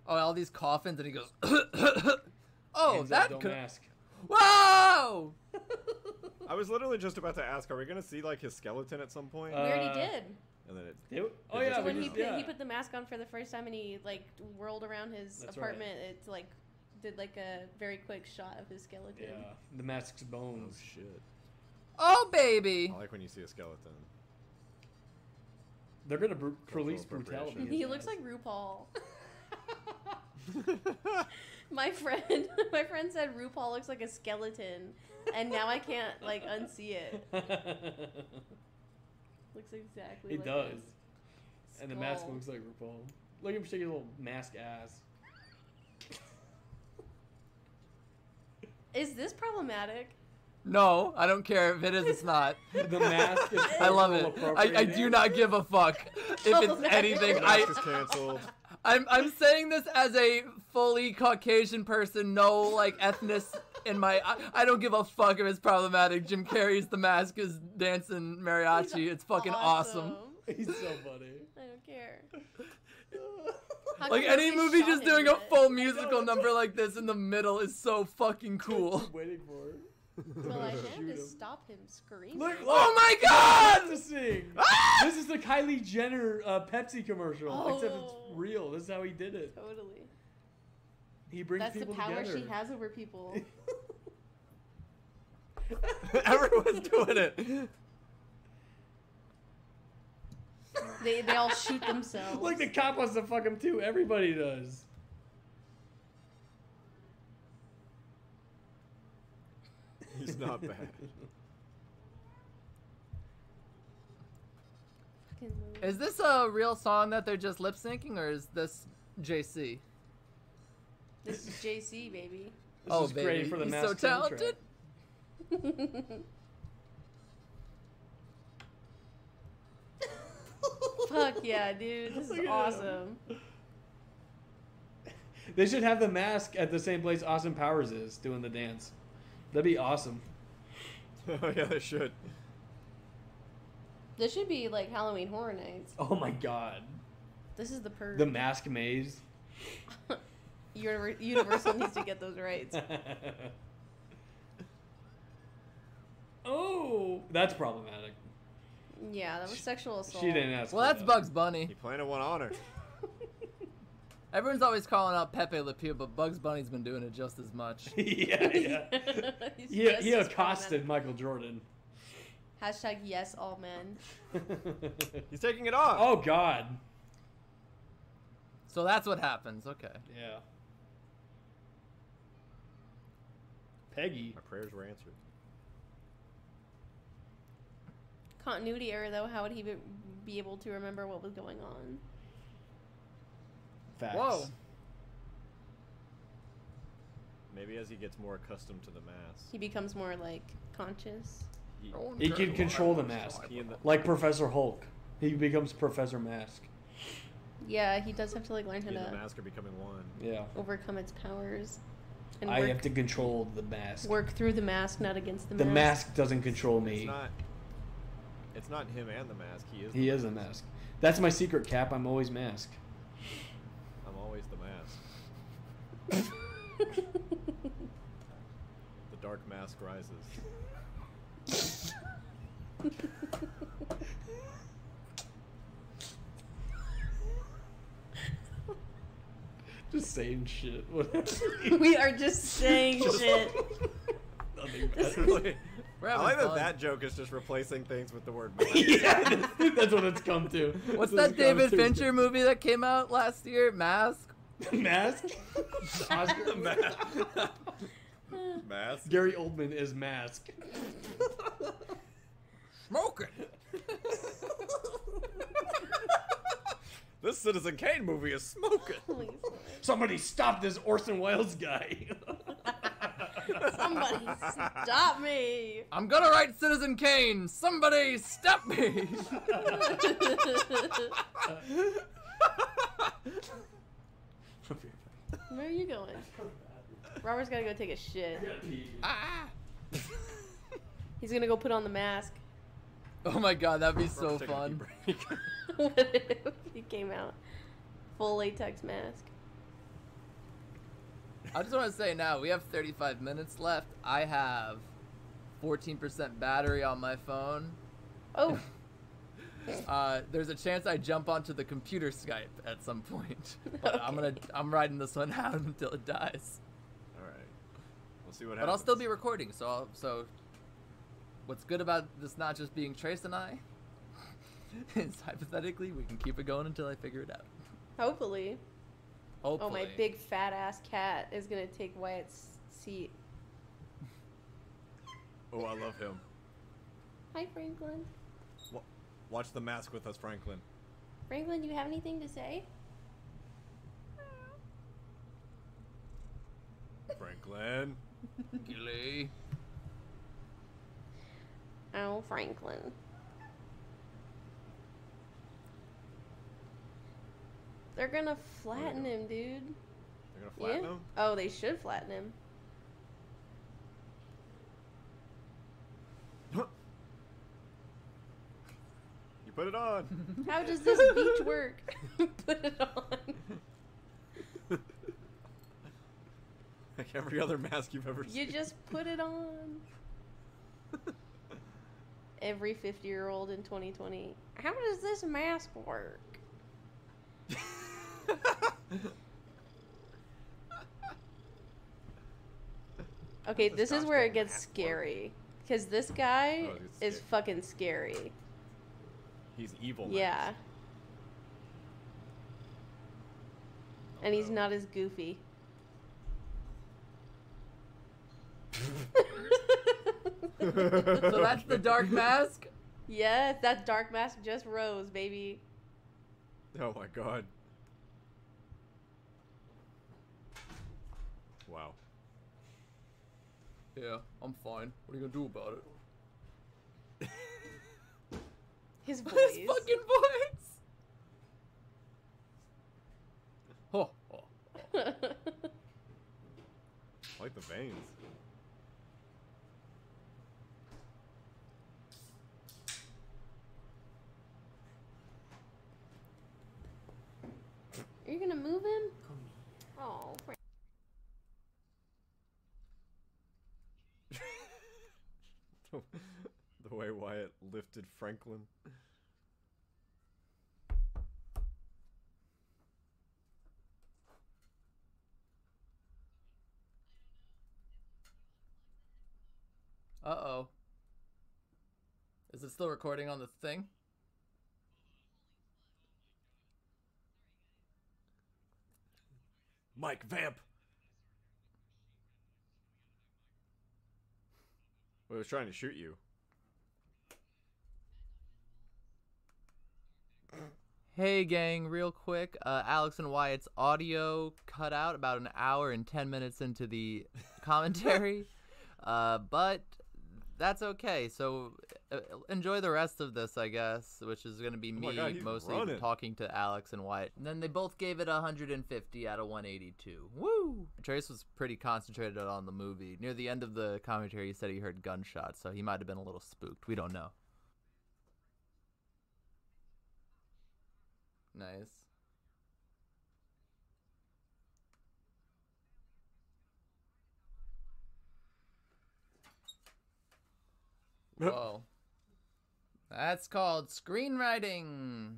Oh, all these coffins, and he goes, oh, Hands up, that don't could. mask. Whoa! I was literally just about to ask, are we gonna see like his skeleton at some point? We already did. And then it's Oh It's yeah, just When we he just, put, yeah. he put the mask on for the first time and he like whirled around his That's apartment, it's like did like a very quick shot of his skeleton. Yeah, the mask's oh bones. shit. Oh, baby! I like when you see a skeleton. They're gonna police appropriation. brutality. He looks like RuPaul. My friend said RuPaul looks like a skeleton, and now I can't like unsee it. Looks exactly. He like does. his And the mask skull. looks like RuPaul. Look at him shaking his little mask ass. Is this problematic? No, I don't care if it is. It's not. The mask is I love it. cultural I do not give a fuck if it's anything. The mask is canceled. I'm saying this as a fully Caucasian person, no like ethnic in my. I don't give a fuck if it's problematic. Jim Carrey's The Mask is dancing mariachi. It's fucking awesome. He's so funny. I don't care. How Like come any nobody movie shot just him doing a yet? full musical number like this in the middle is so fucking cool. I'm waiting for it. Well, I have Shoot to him. stop him screaming. Look, Oh my god! to sing. This is the Kylie Jenner Pepsi commercial, except it's real. This is how he did it. Totally. He brings That's the people power together. she has over people. Everyone's doing it. They all shoot themselves. Like the cop wants to fuck him too. Everybody does. He's It's not bad. Fucking movie. Is this a real song that they're just lip syncing, or is this JC? This is JC, baby. This is great for the He's Mask so soundtrack. talented. Fuck yeah, dude. This is awesome. They should have the Mask at the same place Austin Powers is doing the dance. That'd be awesome. Oh yeah, they should. This should be like Halloween Horror Nights. Oh my god. This is the Purge. The Mask Maze. Universal needs to get those rights. Oh, that's problematic. Yeah, that was sexual assault. She didn't ask. Well, for that's that. Bugs Bunny. He planted one on her. Everyone's always calling out Pepe Le Pew, but Bugs Bunny's been doing it just as much. Yeah. He's He just as accosted Michael Jordan. problematic. # yes, all men. He's taking it off. Oh god. So that's what happens. Okay. Yeah. Peggy. My prayers were answered. Continuity error, though. How would he be able to remember what was going on? Facts. Whoa. Maybe as he gets more accustomed to the mask. He becomes more like conscious. He can control the mask. Like Professor Hulk. He becomes Professor Mask. Yeah, he does have to like learn how He and the to mask are becoming one. Yeah. overcome its powers. And I have to control the mask. work through the mask, not against the The mask. mask doesn't control me. It's not him and the mask. He is a mask. That's my secret, Cap. I'm always mask. I'm always the mask. The dark mask rises. Just saying shit. We are just saying shit. I like that joke is just replacing things with the word mask. Yeah, that's what it's come to. What's that David Fincher movie that came out last year? Mask? Mask? Oscar? Mask? Gary Oldman is Mask. Smoking. This Citizen Kane movie is smoking. Somebody stop this Orson Welles guy. Somebody stop me. I'm gonna write Citizen Kane. Somebody stop me. Where are you going? Robert's gotta go take a shit. Ah. He's gonna go put on the mask. Oh my god, that'd be so Take a fun. deep break. What if he came out full latex mask? I just want to say now, we have 35 minutes left. I have 14% battery on my phone. Oh, There's a chance I jump onto the computer Skype at some point. But I'm riding this one out until it dies. Alright. We'll see what But happens. I'll still be recording, so what's good about this not just being Trace and I is hypothetically we can keep it going until I figure it out. hopefully. Hopefully. Oh, my big fat ass cat is gonna take Wyatt's seat. Oh, I love him. Hi, Franklin. Watch The Mask with us, Franklin. Franklin, you have anything to say? Franklin. Gilly. Oh, Franklin. They're gonna flatten him, dude. They're gonna flatten him? Oh, they should flatten him. You put it on. How does this beach work? Put it on. Like every other mask you've ever seen. You just put it on. Every 50-year-old in 2020. How does this mask work? Okay, this is where it gets scary. Because this guy is fucking scary. He's evil. Yeah. And he's not as goofy. So that's the dark mask? Yes, that dark mask just rose, baby. Oh my god. Wow. Yeah, I'm fine. What are you gonna do about it? His voice. His fucking voice! Oh, oh. I like the veins. Are you gonna move him? Oh, The way Wyatt lifted Franklin. Uh-oh. Is it still recording on the thing? Mike Vamp! Well, it was trying to shoot you. Hey gang, real quick, Alex and Wyatt's audio cut out about an hour and 10 minutes into the commentary, but that's okay. So enjoy the rest of this, I guess, which is going to be me God, he's mostly running. talking to Alex and Wyatt. And then they both gave it 150 out of 182. Woo! Trace was pretty concentrated on the movie. Near the end of the commentary, he said he heard gunshots, so he might have been a little spooked. We don't know. Nice. Whoa. That's called screenwriting.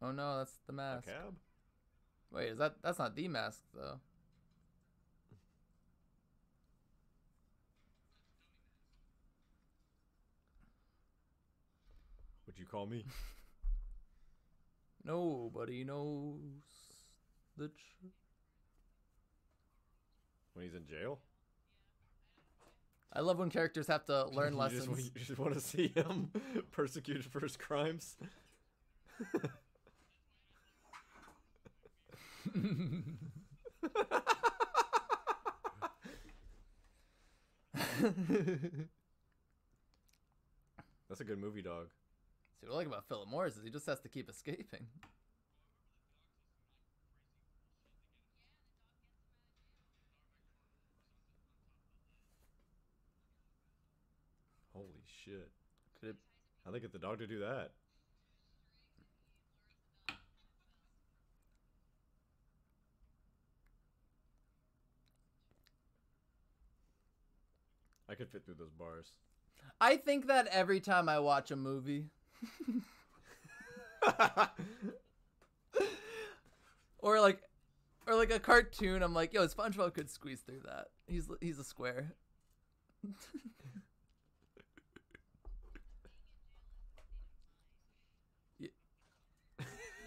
Oh no, that's the mask. Cab? Wait, that's not the mask though. What'd you call me? Nobody knows the truth. When he's in jail? I love when characters have to learn lessons. You just want to see him persecuted for his crimes? That's a good movie, dog. See, what I like about Philip Morris is he just has to keep escaping. Holy shit. Could it... How'd they get the dog to do that? I could fit through those bars. I think that every time I watch a movie. or like a cartoon, I'm like, yo, SpongeBob could squeeze through that. He's a square.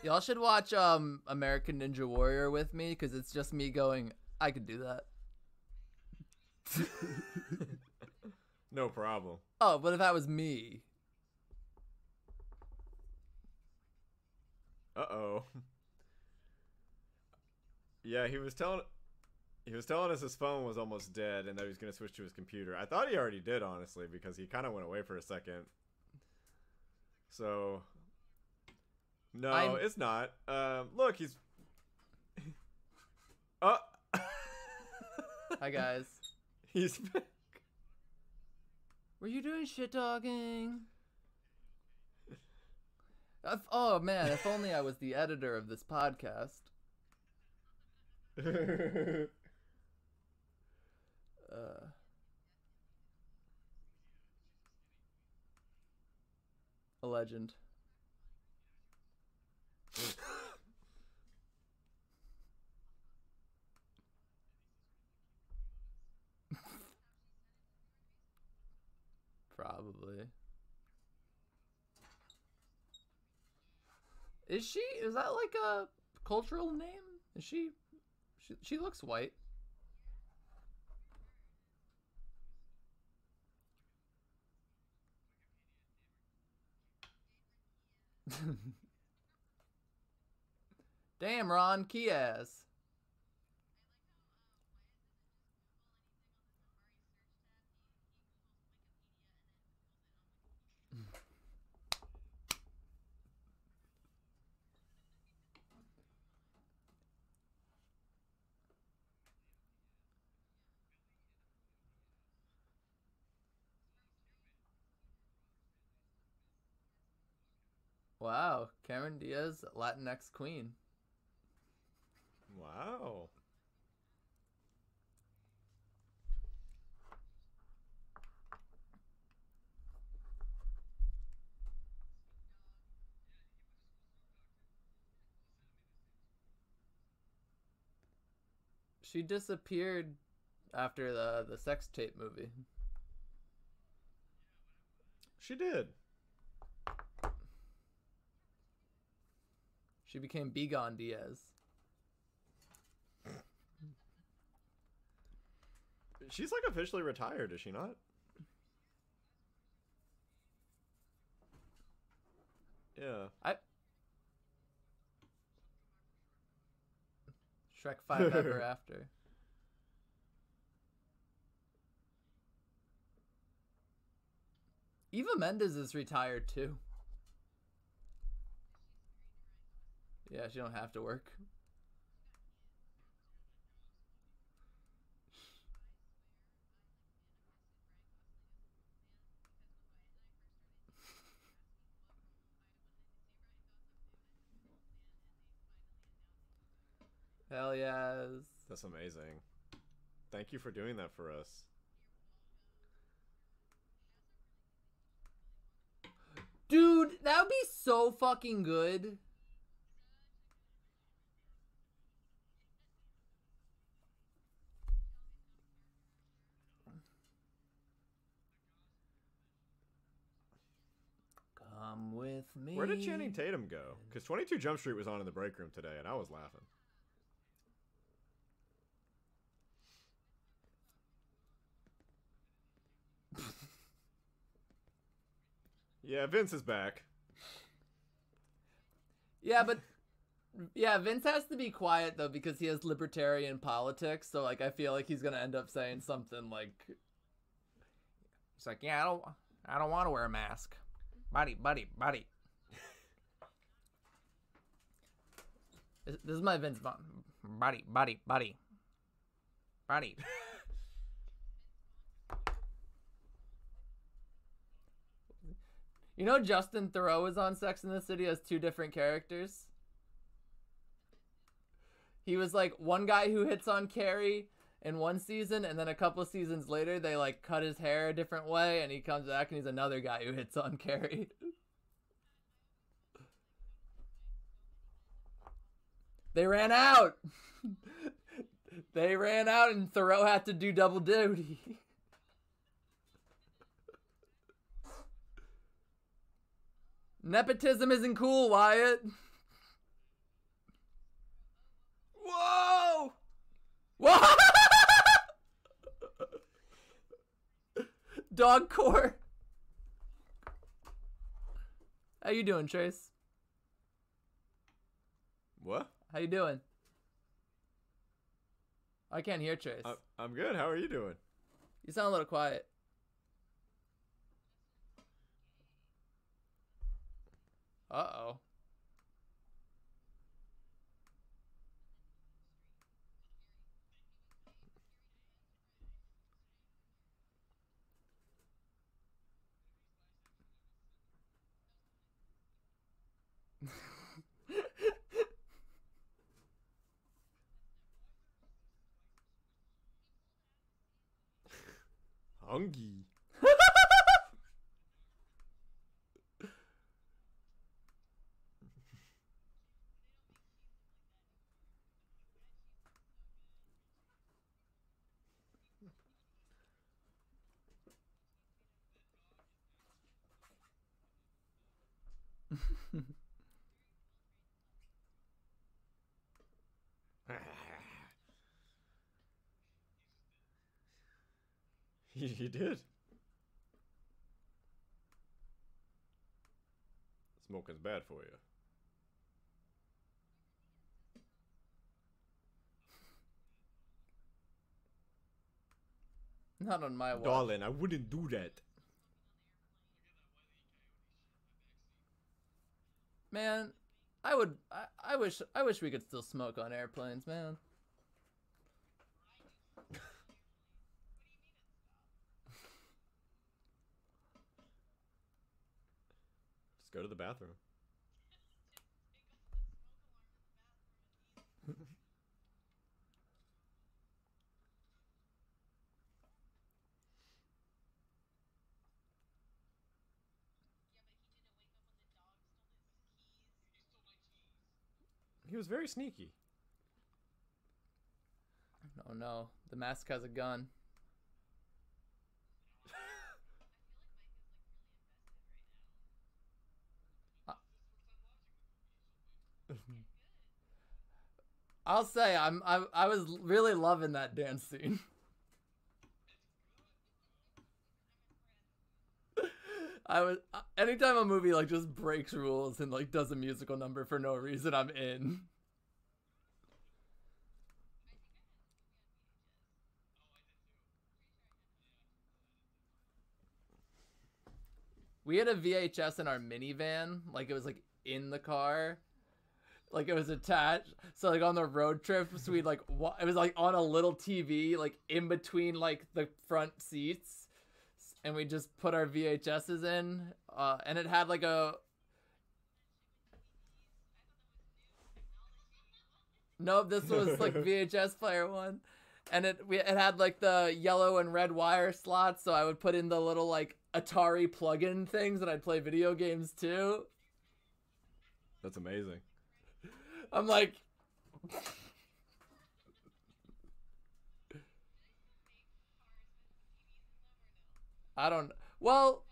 Y'all should watch American Ninja Warrior with me, because it's just me going, I could do that. No problem. Oh, but if that was me. Uh-oh. Yeah, he was telling us his phone was almost dead and that he was going to switch to his computer. I thought he already did, honestly, because he kind of went away for a second. So, no, it's not. Look, he's... Oh! Hi, guys. He's back. Were you doing shit talking? Oh man, if only I was the editor of this podcast. A legend. Probably. Is she? Is that like a cultural name? Is she? She looks white. Damn, Ron Kiaz. Wow, Cameron Diaz, Latinx queen. Wow. She disappeared after the sex tape movie. She did. She became Bigon Diaz. She's like officially retired, is she not? Yeah. Shrek 5 Ever After. Eva Mendes is retired too. Yeah, she don't have to work. Hell yes. That's amazing. Thank you for doing that for us. Dude, that would be so fucking good. Come with me. Where did Channing Tatum go? Because 22 Jump Street was on in the break room today, and I was laughing. Yeah, Vince is back. Yeah, but yeah, Vince has to be quiet though because he has libertarian politics. So like, I feel like he's gonna end up saying something like, "He's like, yeah, I don't want to wear a mask, buddy." This is my Vince Vaughn, buddy. You know, Justin Theroux is on Sex and the City as two different characters. He was like one guy who hits on Carrie in one season, and then a couple of seasons later, they like cut his hair a different way, and he comes back and he's another guy who hits on Carrie. They ran out. They ran out, and Theroux had to do double duty. Nepotism isn't cool, Wyatt. Whoa! Whoa! Dog core. How you doing, Trace? What? How you doing? I can't hear Trace. I'm good. How are you doing? You sound a little quiet. Uh-oh. Hungry. He did. Smoking's bad for you. Not on my watch. Darling, I wouldn't do that. Man, I wish we could still smoke on airplanes, man. Just go to the bathroom. He was very sneaky. Oh no, the mask has a gun. I'll say I was really loving that dance scene. Anytime a movie like just breaks rules and like does a musical number for no reason, I'm in. We had a VHS in our minivan, like it was like in the car, like it was attached. So like on the road trips, we'd like it was like on a little TV, like in between like the front seats, and we just put our VHSs in, and it had like a. Nope, this was like VHS player one. And it had like the yellow and red wire slots, so I would put in the little like Atari plug-in things and I'd play video games too. That's amazing. I'm like I don't well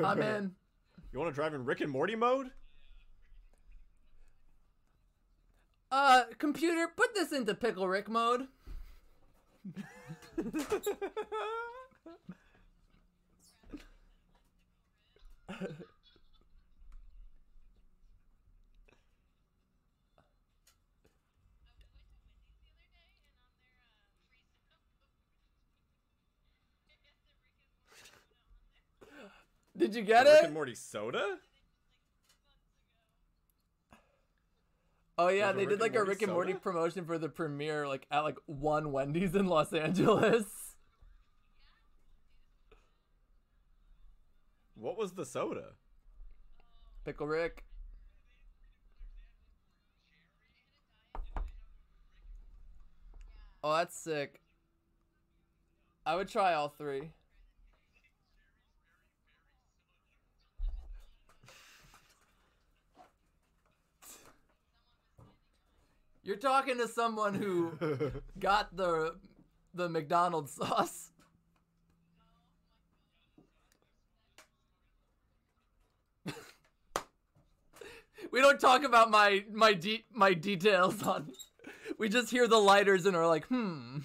I'm in. You want to drive in Rick and Morty mode? Computer, put this into Pickle Rick mode. Did you get it? Rick and Morty soda? Oh yeah, they did like a Rick and Morty promotion for the premiere, like at like one Wendy's in Los Angeles. What was the soda? Pickle Rick. Oh, that's sick. I would try all three. You're talking to someone who got the McDonald's sauce. We don't talk about my details on. We just hear the lighters and are like, hmm.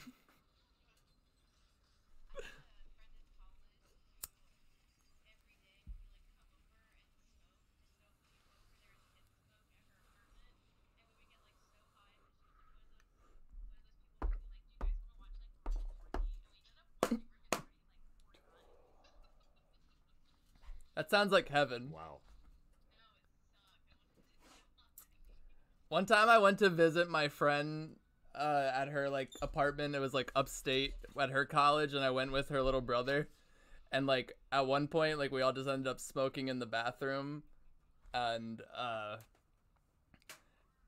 That sounds like heaven. Wow. One time I went to visit my friend at her like apartment. It was like upstate at her college, and I went with her little brother. And like at one point, like we all just ended up smoking in the bathroom, and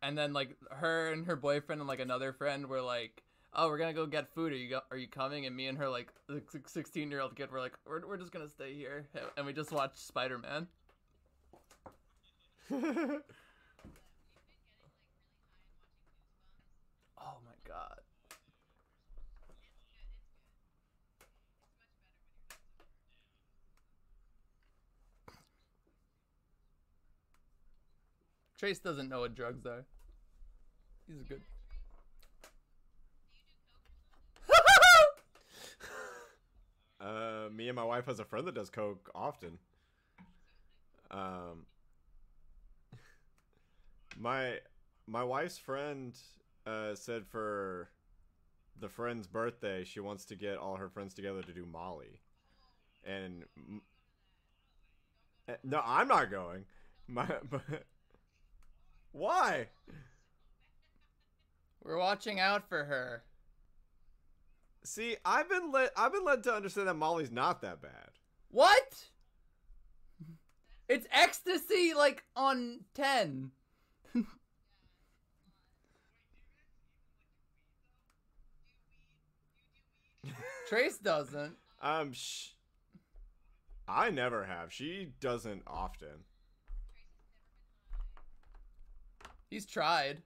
then like her and her boyfriend and like another friend were like, "Oh, we're gonna go get food. Are you coming?" And me and her like the 16-year-old kid were like, "We're just gonna stay here," and we just watched Spider-Man. Oh my god. Trace doesn't know what drugs are. He's a good. Me and my wife has a friend that does coke often. My wife's friend said for the friend's birthday she wants to get all her friends together to do Molly. And no, I'm not going. Why? We're watching out for her. See, I've been led to understand that Molly's not that bad. What? It's ecstasy like on 10. Trace doesn't. I never have. She doesn't often. He's tried.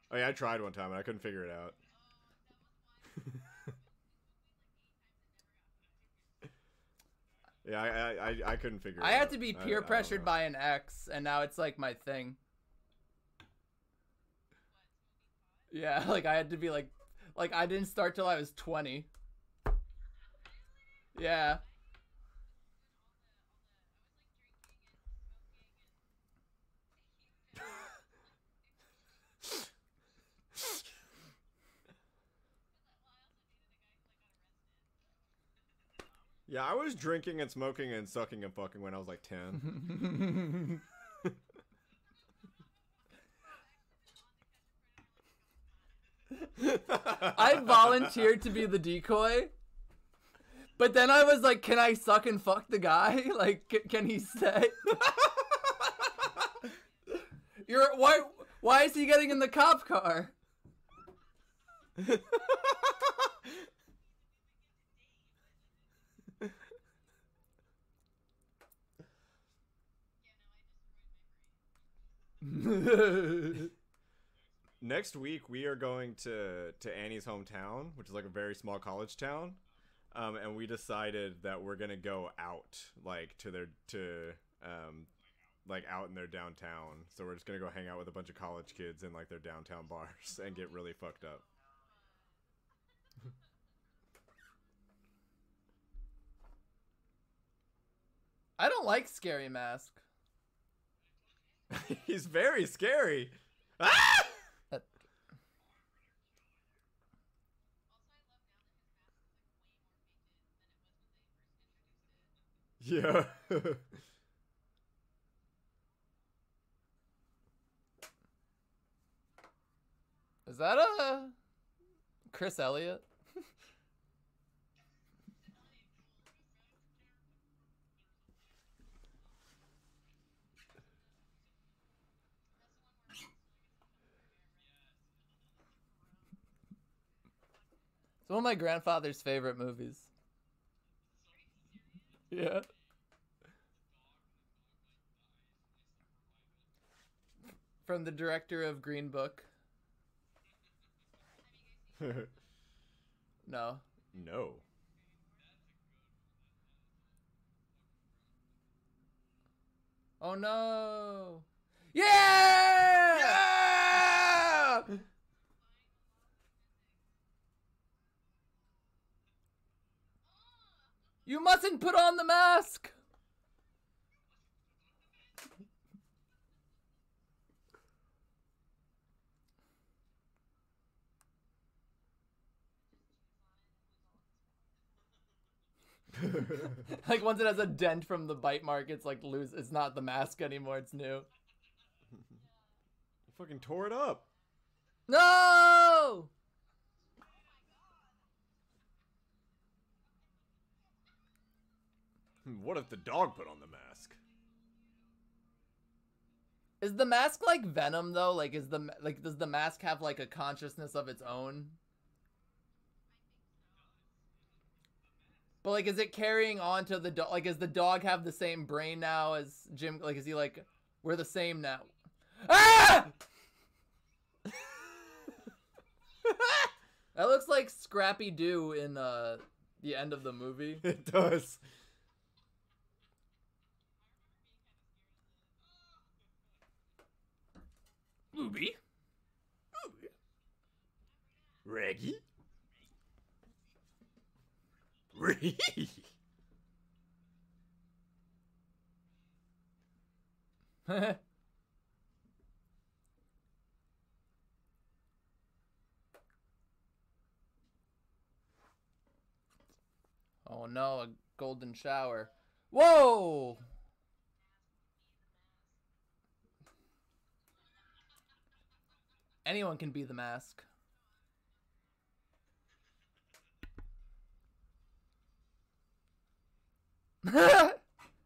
Oh yeah, I tried one time and I couldn't figure it out. Yeah, I couldn't figure it out. I had to be peer pressured by an ex, and now it's like my thing. Yeah, like I had to be like I didn't start till I was 20. Yeah. Yeah, I was drinking and smoking and sucking and fucking when I was like 10. I volunteered to be the decoy, but then I was like, can I suck and fuck the guy? Like, can he stay? Why is he getting in the cop car? Next week we are going to Annie's hometown, which is like a very small college town, and we decided that we're gonna go out, like like out in their downtown. So we're just gonna go hang out with a bunch of college kids in like their downtown bars and get really fucked up. I don't like Scary Mask. He's very scary. Ah! Yeah. Is that a Chris Elliott? It's one of my grandfather's favorite movies. Yeah. From the director of Green Book. No. No. Oh no. Yeah! Yeah! You mustn't put on the mask. Like once it has a dent from the bite mark, it's like loose. It's not the mask anymore. It's new. You fucking tore it up. No! What if the dog put on the mask? Is the mask like Venom though? Like does the mask have like a consciousness of its own? But like, is it carrying on to the dog? Like, does the dog have the same brain now as Jim? Like, is he like, we're the same now? Ah! That looks like Scrappy Doo in the end of the movie. It does. Ruby. Reggie? Reggie? Oh no, a golden shower. Whoa! Anyone can be the mask.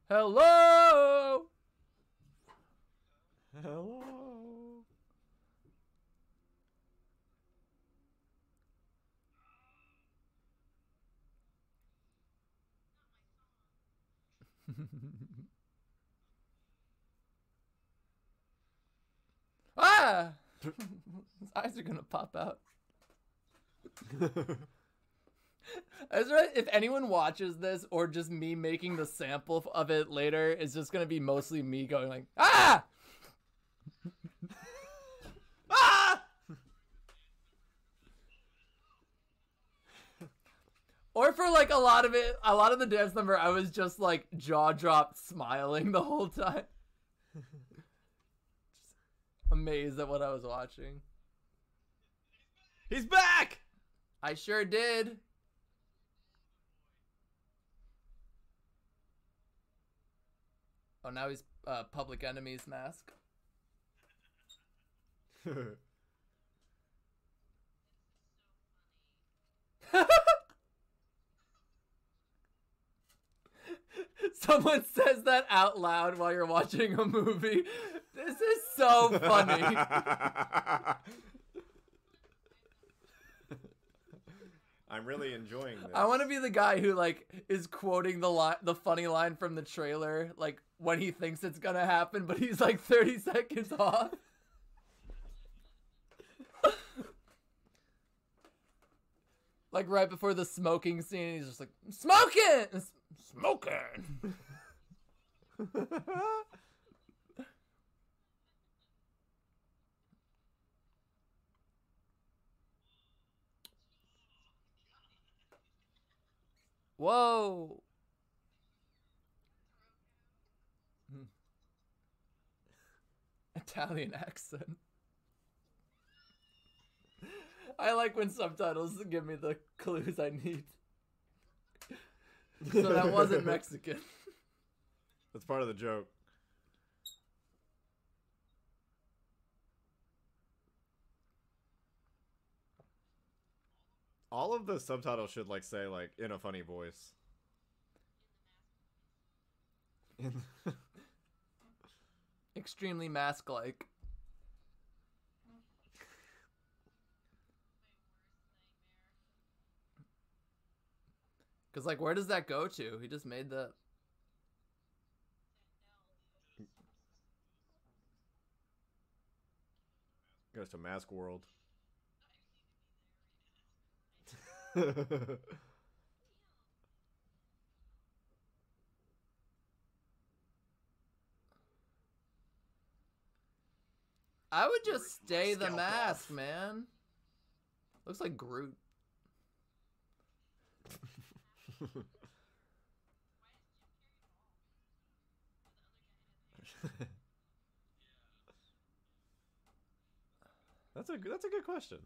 Hello! Hello. Ah! His eyes are gonna pop out. If anyone watches this or just me making the sample of it later, it's just gonna be mostly me going like, ah! Ah! Or for like a lot of the dance number, I was just like jaw dropped smiling the whole time. Just amazed at what I was watching. He's back! I sure did. Oh, now he's Public Enemy's mask. Someone says that out loud while you're watching a movie. This is so funny. I'm really enjoying this. I want to be the guy who like is quoting the funny line from the trailer, like when he thinks it's gonna happen, but he's like 30 seconds off. Like right before the smoking scene, he's just like, smoking! Smoking! Whoa! Italian accent. I like when subtitles give me the clues I need. So that wasn't Mexican. That's part of the joke. All of the subtitles should like say like in a funny voice. Extremely mask-like. Cause like, where does that go to? He just made that. Goes to Mask World. I would just stay the mask, man. Looks like Groot. That's a good question.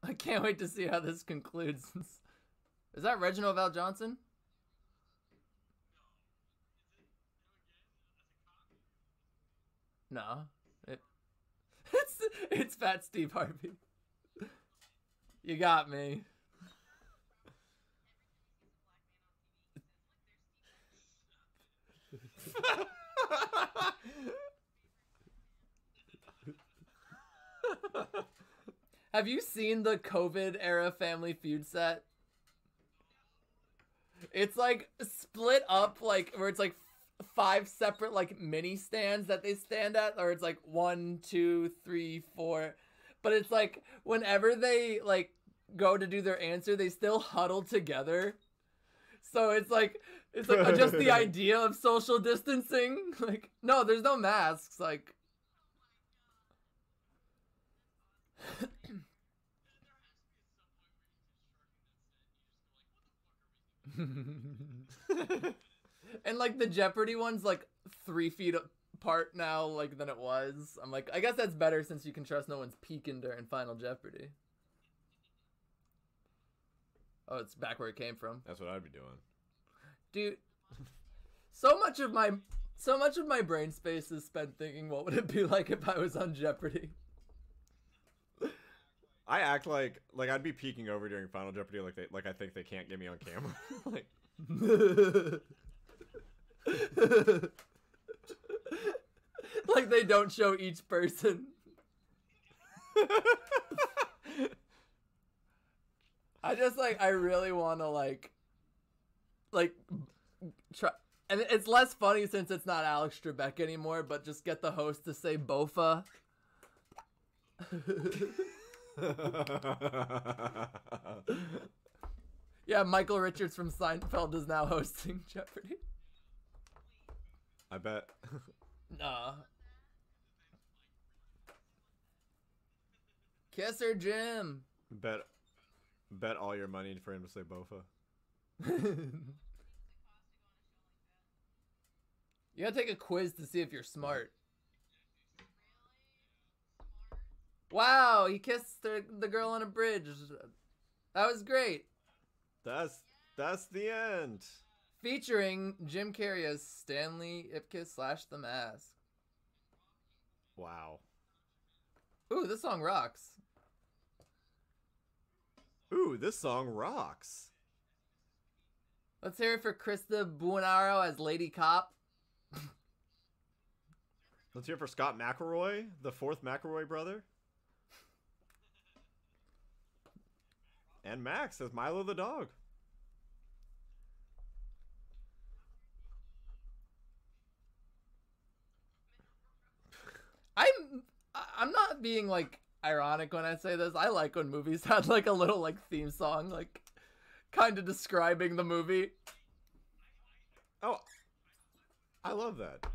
I can't wait to see how this concludes. Is that Reginald Val Johnson? No. It's Fat Steve Harvey. You got me. Have you seen the COVID era Family Feud set? It's like split up, like where it's like 5 separate like mini stands that they stand at, or it's like 1, 2, 3, 4. But it's like whenever they like go to do their answer, they still huddle together. So it's like just the idea of social distancing. Like, no, there's no masks. Like, and like the Jeopardy one's like 3 feet apart now, like than it was. I'm like, I guess that's better since you can trust no one's peeking during Final Jeopardy. Oh, it's back where it came from. That's what I'd be doing. Dude, so much of my brain space is spent thinking, what would it be like if I was on Jeopardy? I act like I'd be peeking over during Final Jeopardy, like I think they can't get me on camera. Like, like they don't show each person. I really want to like try, and it's less funny since it's not Alex Trebek anymore, but just get the host to say Bofa. Yeah, Michael Richards from Seinfeld is now hosting Jeopardy. I bet. Nah. Kiss her, Jim. Bet all your money for him to say Bofa. You gotta take a quiz to see if you're smart. Wow, he kissed the girl on a bridge. That was great. That's the end. Featuring Jim Carrey as Stanley Ipkiss / The Mask. Wow. Ooh, this song rocks. Ooh, this song rocks. Let's hear it for Krista Buonaro as Lady Cop. Let's hear it for Scott McElroy, the 4th McElroy brother. And Max as Milo the dog. I'm not being like ironic when I say this. I like when movies had like a little like theme song, like kind of describing the movie. Oh, I love that.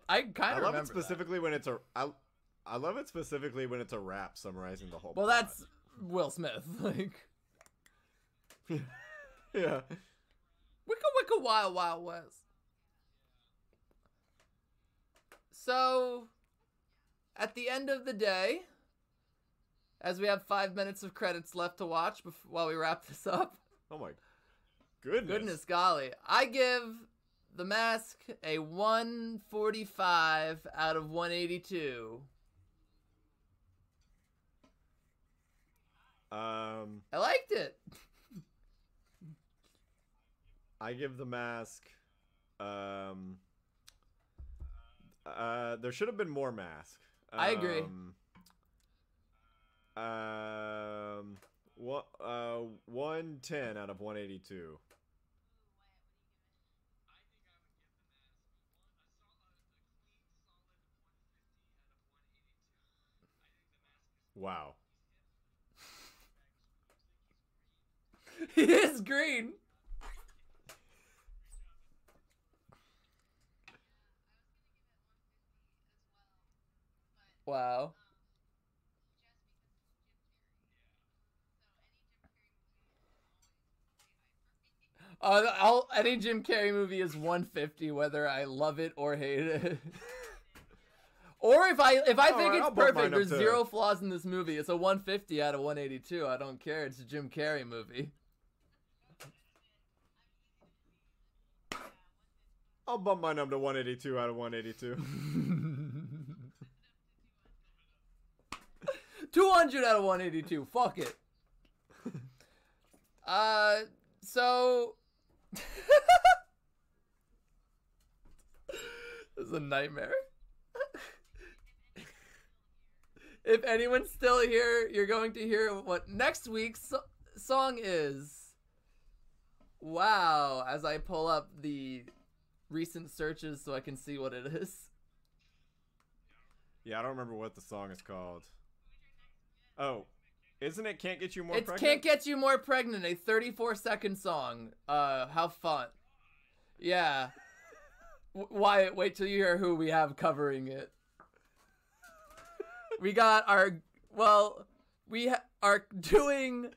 I kind of love it specifically when it's a I love it specifically when it's a rap summarizing the whole Well, plot. that's Will Smith. Like, yeah. Wicka Wicka Wild Wild West. So, at the end of the day, as we have 5 minutes of credits left to watch while we wrap this up. Oh my goodness. Goodness golly. I give The Mask a 145 out of 182. I liked it. I give The Mask there should have been more Mask. I agree. 110 out of 182. Wow. He is green. Wow. Any Jim Carrey movie is 150, whether I love it or hate it. Or if I think it's perfect, there's 0 flaws in this movie. It's a 150 out of 182. I don't care. It's a Jim Carrey movie. I'll bump my number to 182 out of 182. 200 out of 182. Fuck it. So this is a nightmare. If anyone's still here, you're going to hear what next week's song is. Wow, as I pull up the recent searches so I can see what it is. Yeah, I don't remember what the song is called. Oh, isn't it Can't Get You More It's Pregnant? Can't Get You More Pregnant, a 34-second song. How fun. Yeah. Wyatt, wait till you hear who we have covering it. We got we are doing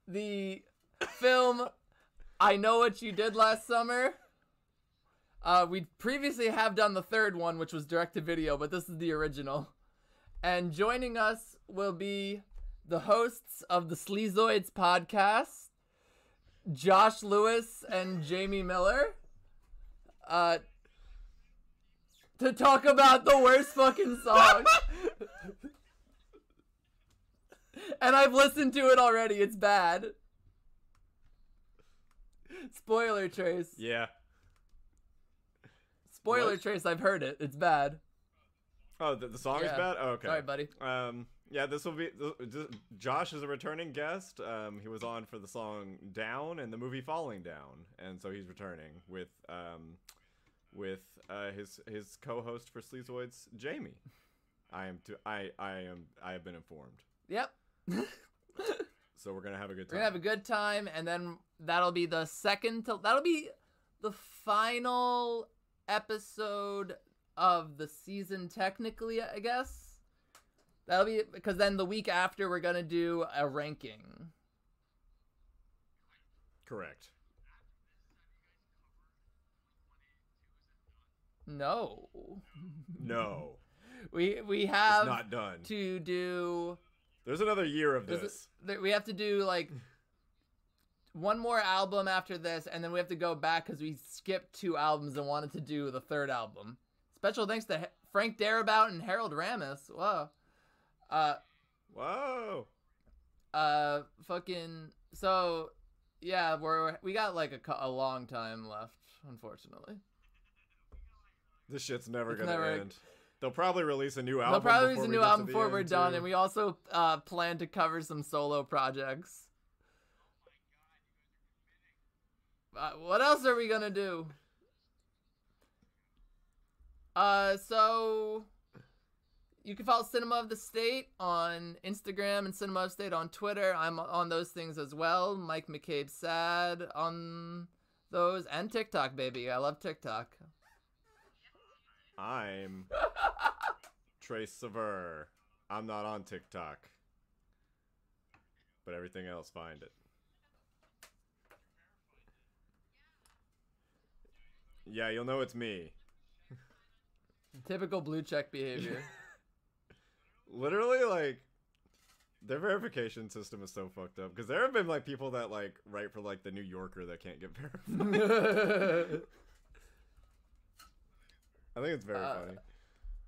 the film I Know What You Did Last Summer. We previously have done the third one, which was direct-to-video, but this is the original. And joining us will be the hosts of the Sleazoids podcast, Josh Lewis and Jamie Miller, to talk about the worst fucking song. And I've listened to it already. It's bad. Spoiler Trace. Yeah. Spoiler What? Trace, I've heard it. It's bad. Oh, the song is Yeah. bad? Oh, okay. Sorry, buddy. Yeah, this will be... Josh is a returning guest. He was on for the song Down and the movie Falling Down. And so he's returning with his co-host for Sleazoids, Jamie. I have been informed. Yep. So we're gonna have a good We're time. gonna have a good time, and then that'll be the final episode of the season, technically, I guess. That'll be, because then the week after we're gonna do a ranking. Correct. No. No. We have It's not done. to do. There's another year of this. We have to do like one more album after this, and then we have to go back because we skipped 2 albums and wanted to do the 3rd album. Special thanks to Frank Darabont and Harold Ramis. Whoa. Whoa. Fucking. So, yeah, we got like a long time left, unfortunately. This shit's never It's gonna never- end. They'll probably release a new album. They'll probably before release a we new get to album the before end, we're done, too. and we also plan to cover some solo projects. What else are we gonna do? So you can follow Cinema of the State on Instagram and Cinema of the State on Twitter. I'm on those things as well. Mike McCabe Sad on those, and TikTok, baby. I love TikTok. I'm Trace Sever. I'm not on TikTok. But everything else, find it. Yeah, you'll know it's me. Typical blue check behavior. Literally, like, their verification system is so fucked up. Because there have been, like, people that, like, write for, like, the New Yorker that can't get verified. I think it's very funny.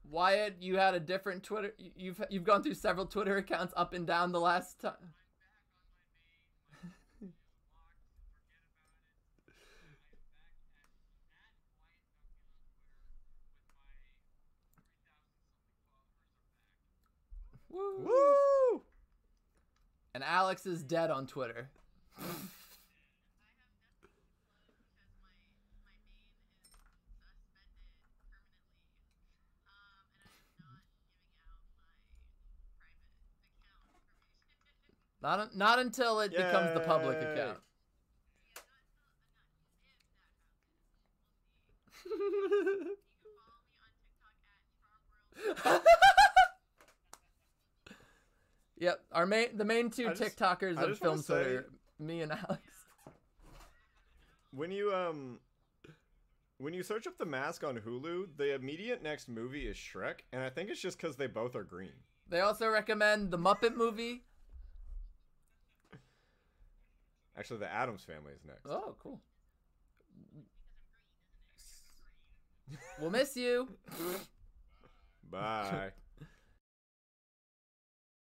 Wyatt, you had a different Twitter. You've gone through several Twitter accounts up and down the last time. Woo! Woo! And Alex is dead on Twitter. Not until it becomes the public Yay. account. Yep, the main 2 TikTokers I of just film wanna say- Twitter, me and Alex. When you search up The Mask on Hulu, the immediate next movie is Shrek, and I think it's just because they both are green. They also recommend the Muppet movie. Actually, the Addams Family is next. Oh, cool. We'll miss you. Bye.